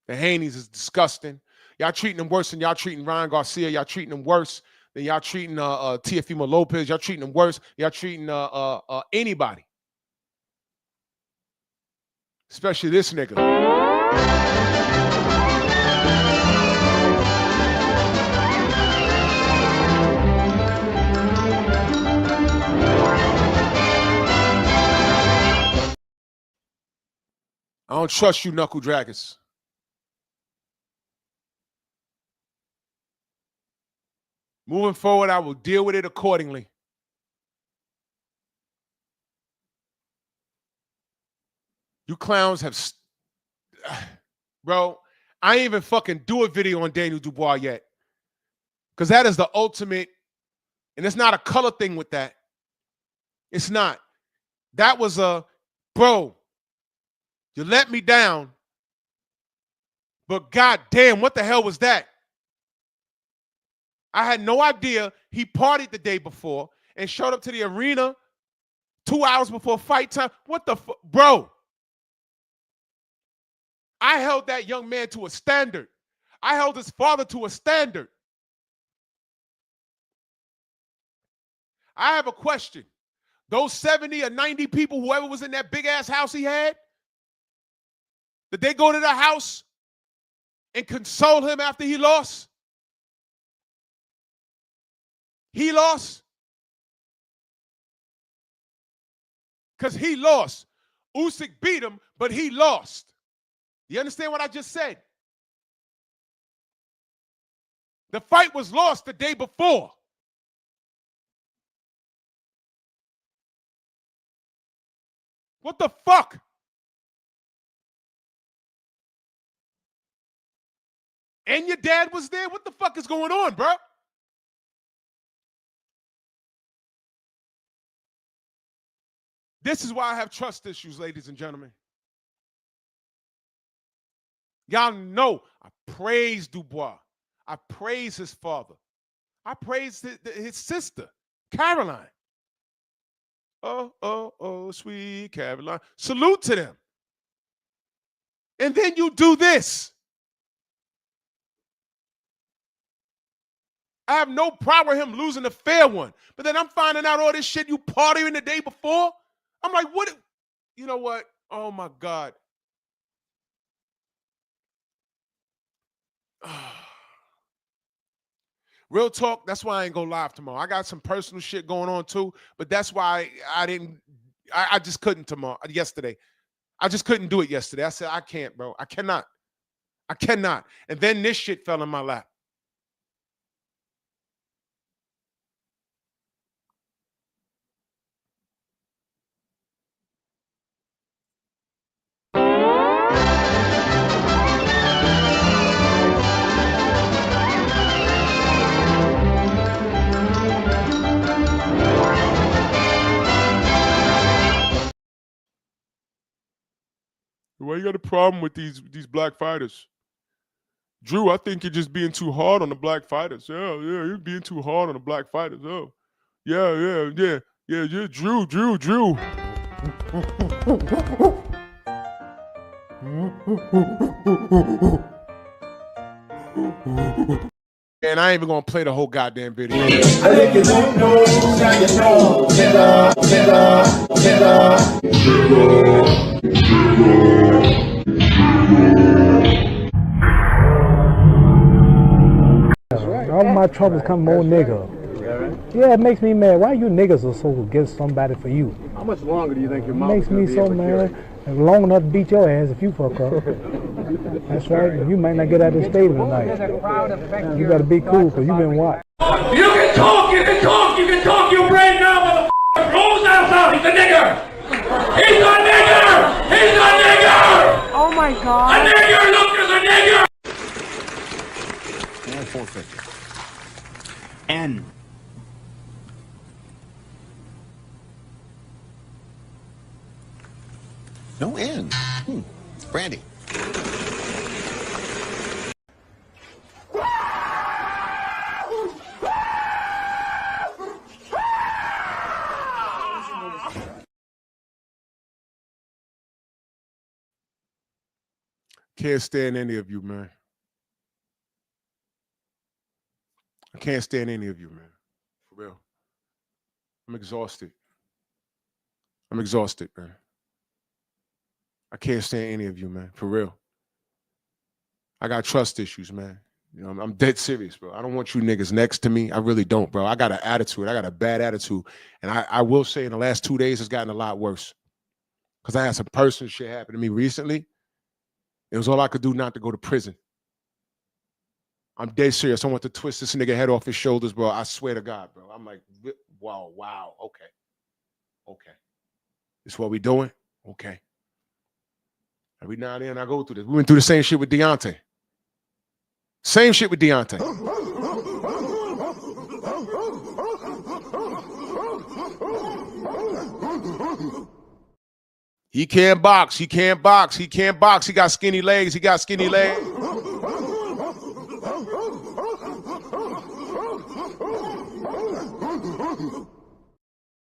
Haney's is disgusting. Y'all treating them worse than y'all treating Ryan Garcia. Y'all treating them worse than y'all treating Teofimo Lopez. Y'all treating them worse. Y'all treating anybody. Especially this nigga. I don't trust you knuckle draggers. Moving forward, I will deal with it accordingly. You clowns have... Bro, I ain't even fucking do a video on Daniel Dubois yet. Because that is the ultimate... And it's not a color thing with that. It's not. That was a... Bro, you let me down. But goddamn, what the hell was that? I had no idea he partied the day before and showed up to the arena 2 hours before fight time. What the fuck? Bro, I held that young man to a standard. I held his father to a standard. I have a question. Those 70 or 90 people, whoever was in that big-ass house he had, did they go to the house and console him after he lost? He lost? Because he lost. Usyk beat him, but he lost. You understand what I just said? The fight was lost the day before. What the fuck? And your dad was there? What the fuck is going on, bro? This is why I have trust issues, ladies and gentlemen. Y'all know I praise Dubois. I praise his father. I praise his sister, Caroline. Oh, sweet Caroline. Salute to them. And then you do this. I have no problem with him losing a fair one. But then I'm finding out all this shit you partying the day before. I'm like, what? You know what? Oh, my God. Real talk, that's why I ain't go live tomorrow. I got some personal shit going on too, but that's why I just couldn't yesterday. I just couldn't do it yesterday. I said, I can't, bro. I cannot. And then this shit fell in my lap. Why you got a problem with these black fighters? Drew, I think you're just being too hard on the black fighters. Yeah, you're being too hard on the black fighters. Oh, yeah, Drew. And I ain't even gonna play the whole goddamn video. I think you don't know, now you know. All my troubles come more nigga. Yeah, it makes me mad. Why you niggas are so against somebody for you? How much longer do you think your mouth Makes me so mad. Long enough to beat your ass if you fuck up. That's right. You might not get out of the stadium tonight. You gotta be cool because you been watched. You can talk your brain now, motherfucker. Close out, he's a nigger. He's a nigger. Oh my God. A nigger, look, there's a nigger. And 450. N. No N. Brandy. can't stand any of you, man. I can't stand any of you, man. For real. I'm exhausted. I'm exhausted, man. I can't stand any of you, man. For real. I got trust issues, man. You know, I'm dead serious, bro. I don't want you niggas next to me. I really don't, bro. I got an attitude. I got a bad attitude. And I will say in the last 2 days, it's gotten a lot worse. Because I had some personal shit happen to me recently. It was all I could do not to go to prison. I'm dead serious. I want to twist this nigga head off his shoulders, bro. I swear to God, bro. I'm like, wow, okay. This what we doing? Okay. Every now and then I go through this. We went through the same shit with Deontay. Same shit with Deontay. He can't box. He can't box. He can't box. He got skinny legs. He got skinny legs.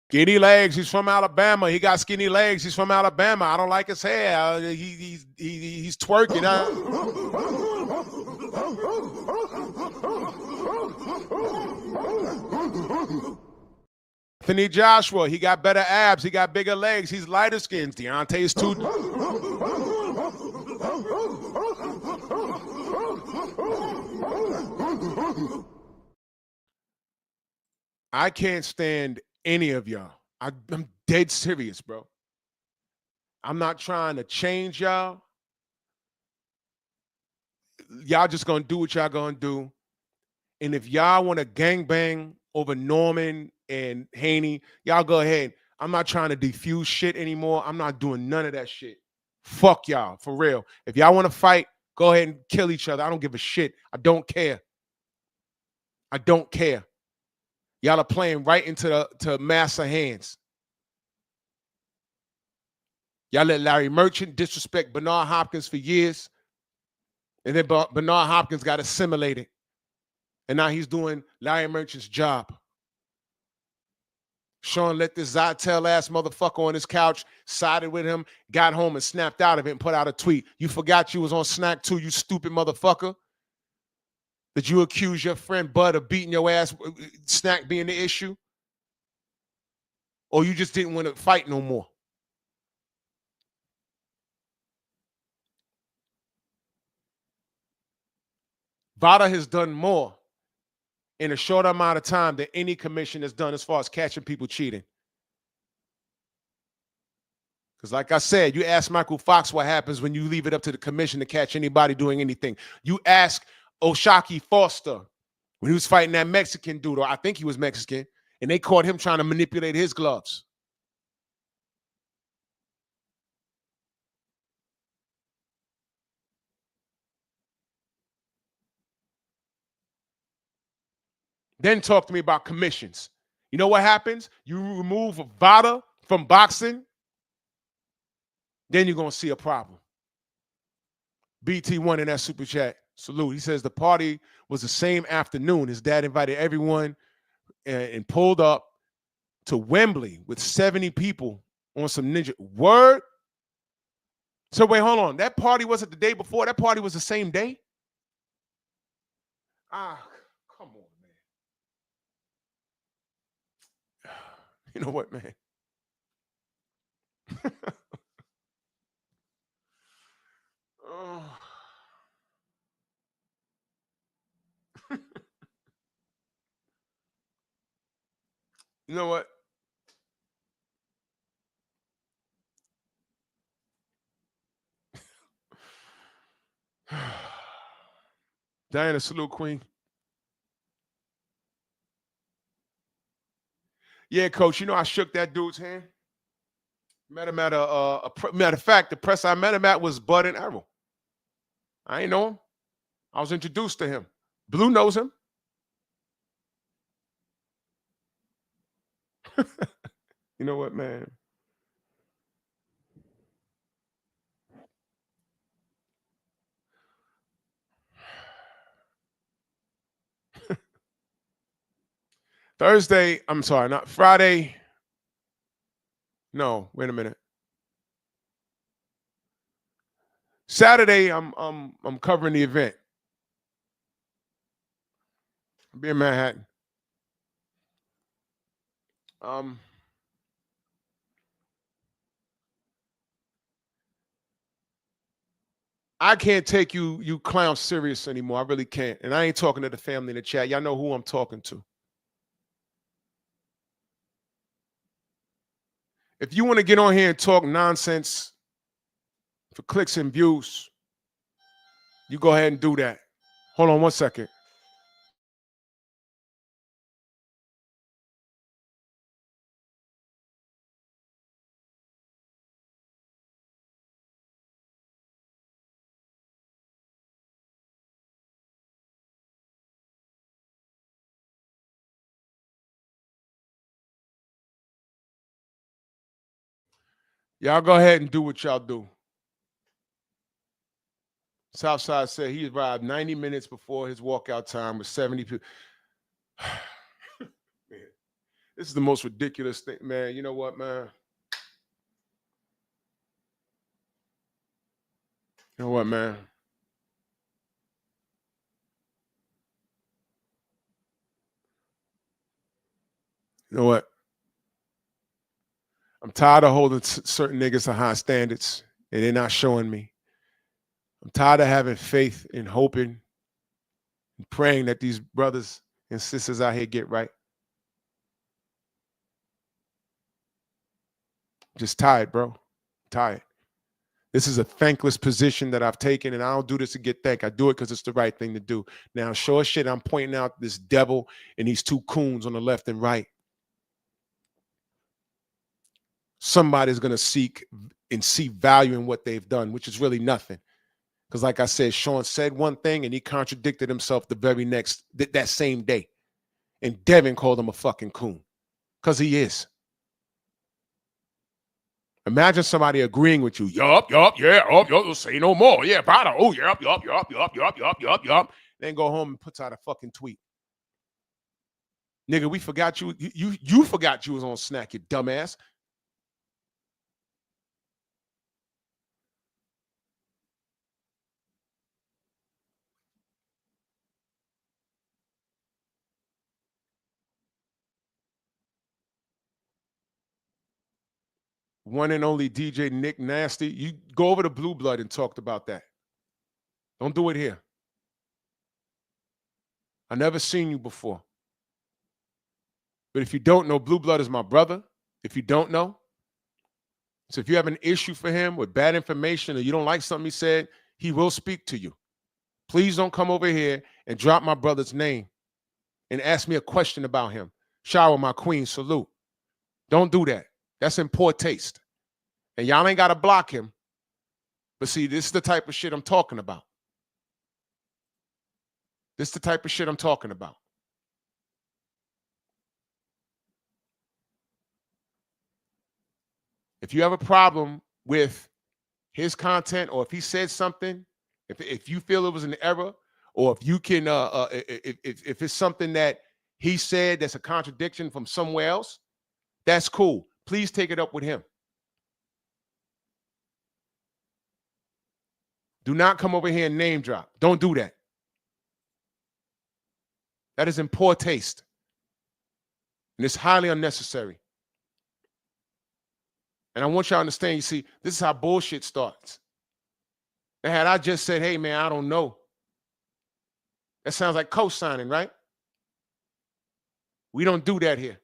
Skinny legs. He's from Alabama. He got skinny legs. He's from Alabama. I don't like his hair. He's twerking. Anthony Joshua. He got better abs. He got bigger legs. He's lighter skins. Deontay's too. I can't stand any of y'all. I'm dead serious, bro. I'm not trying to change y'all. Y'all just gonna do what y'all gonna do. And if y'all want to gangbang over Norman and Haney, y'all go ahead. I'm not trying to defuse shit anymore. I'm not doing none of that shit. Fuck y'all, for real. If y'all want to fight, go ahead and kill each other. I don't give a shit. I don't care. I don't care. Y'all are playing right into massa hands. Y'all let Larry Merchant disrespect Bernard Hopkins for years. And then Bernard Hopkins got assimilated. And now he's doing Larry Merchant's job. Sean let this Zytel ass motherfucker on his couch, sided with him, got home and snapped out of it and put out a tweet. You forgot you was on Snack 2, you stupid motherfucker. Did you accuse your friend Bud of beating your ass, Snack being the issue? Or you just didn't want to fight no more? Vada has done more in a short amount of time than any commission has done as far as catching people cheating. Because like I said, you ask Michael Fox what happens when you leave it up to the commission to catch anybody doing anything. You ask Oshaki Foster when he was fighting that Mexican dude, or I think he was Mexican, and they caught him trying to manipulate his gloves. Then talk to me about commissions. You know what happens? You remove Vada from boxing, then you're going to see a problem. BT1 in that super chat. Salute. He says the party was the same afternoon. His dad invited everyone and pulled up to Wembley with 70 people on some ninja. Word? So wait, hold on. That party wasn't the day before. That party was the same day? Ah, come on, man. You know what, man? Oh. You know what? Diana, salute, Queen. Yeah, coach, you know I shook that dude's hand. Met him at a matter of fact, the press I met him at was Bud and Errol. I ain't know him. I was introduced to him. Blue knows him. You know what, man? Thursday, I'm sorry, not Friday. No, wait a minute. Saturday, I'm covering the event. I'll be in Manhattan. I can't take you clowns serious anymore. I really can't. And I ain't talking to the family in the chat. Y'all know who I'm talking to. If you want to get on here and talk nonsense for clicks and views, you go ahead and do that. Hold on one second. Y'all go ahead and do what y'all do. Southside said he arrived 90 minutes before his walkout time with 70 people. Man, this is the most ridiculous thing, man. You know what, man? You know what, man? You know what? I'm tired of holding certain niggas to high standards and they're not showing me. I'm tired of having faith and hoping and praying that these brothers and sisters out here get right. Just tired, bro. Tired. This is a thankless position that I've taken, and I don't do this to get thanked. I do it because it's the right thing to do. Now, sure as shit, I'm pointing out this devil and these two coons on the left and right. Somebody's going to seek and see value in what they've done, which is really nothing. Because like I said, Sean said one thing and he contradicted himself the very next, that same day. And Devin called him a fucking coon. Because he is. Imagine somebody agreeing with you. Yup, yup, say no more. Yeah, Potter. Oh, yup. Then go home and puts out a fucking tweet. Nigga, we forgot you. You forgot you was on Snack, you dumbass. One and only DJ Nick Nasty. You go over to Blue Blood and talked about that. Don't do it here. I never seen you before. But if you don't know, Blue Blood is my brother. If you don't know. So if you have an issue for him with bad information or you don't like something he said, he will speak to you. Please don't come over here and drop my brother's name and ask me a question about him. Shower my queen, salute. Don't do that. That's in poor taste. And y'all ain't got to block him. But see, this is the type of shit I'm talking about. This is the type of shit I'm talking about. If you have a problem with his content or if he said something, if you feel it was an error, or if you can, if it's something that he said that's a contradiction from somewhere else, that's cool. Please take it up with him. Do not come over here and name drop. Don't do that. That is in poor taste. And it's highly unnecessary. And I want y'all to understand, you see, this is how bullshit starts. And had I just said, hey, man, I don't know. That sounds like co-signing, right? We don't do that here.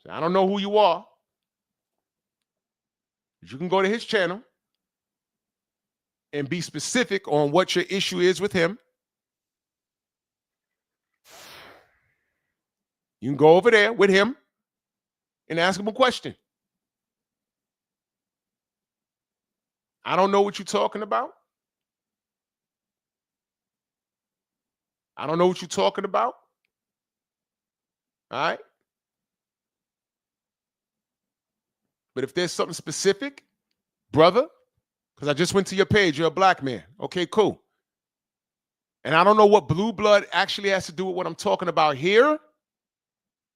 So I don't know who you are. But you can go to his channel and be specific on what your issue is with him. You can go over there with him and ask him a question. I don't know what you're talking about. I don't know what you're talking about. All right. But if there's something specific, brother, because I just went to your page, you're a black man. Okay, cool. And I don't know what Blue Blood actually has to do with what I'm talking about here.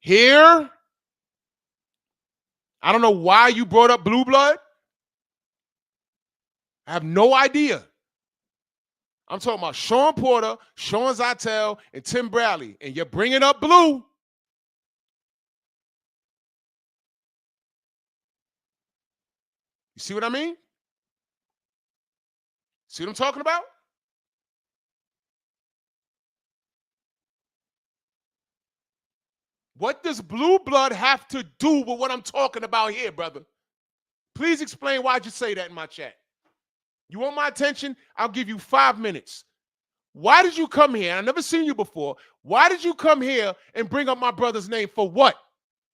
Here. I don't know why you brought up Blue Blood, I have no idea. I'm talking about Sean Porter, Sean Zytel, and Tim Bradley. And you're bringing up Blue. You see what I mean? See what I'm talking about? What does blue blood have to do with what I'm talking about here, brother? Please explain why'd you say that in my chat. You want my attention? I'll give you 5 minutes. Why did you come here? I've never seen you before. Why did you come here and bring up my brother's name for what?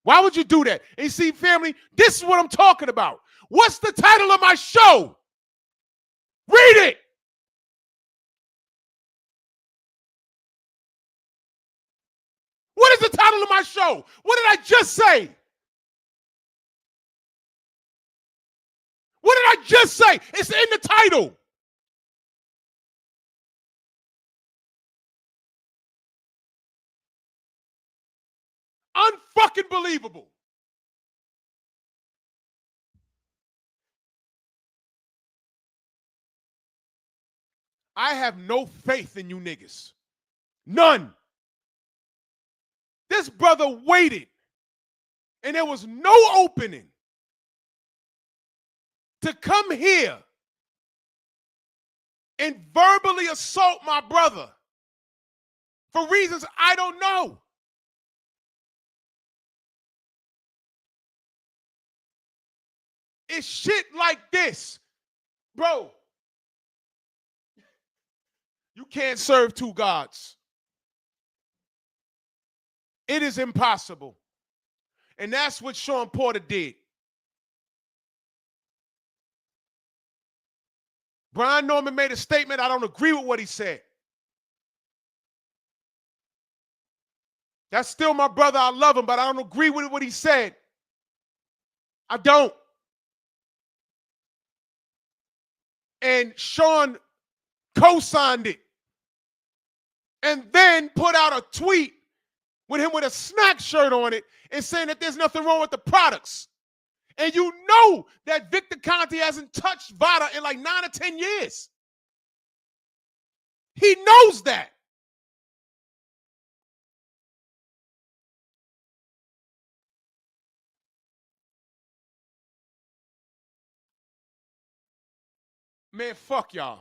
Why would you do that? And you see, family, this is what I'm talking about. What's the title of my show? Read it. What is the title of my show? What did I just say? What did I just say? It's in the title. Unfucking believable. I have no faith in you niggas. None. This brother waited, and there was no opening to come here and verbally assault my brother for reasons I don't know. It's shit like this. Bro, you can't serve two gods. It is impossible. And that's what Sean Porter did. Brian Norman made a statement. I don't agree with what he said. That's still my brother. I love him, but I don't agree with what he said. I don't. And Sean co-signed it. And then put out a tweet with him with a snack shirt on it and saying that there's nothing wrong with the products. And you know that Victor Conte hasn't touched Vada in like 9 or 10 years. He knows that. Man, fuck y'all.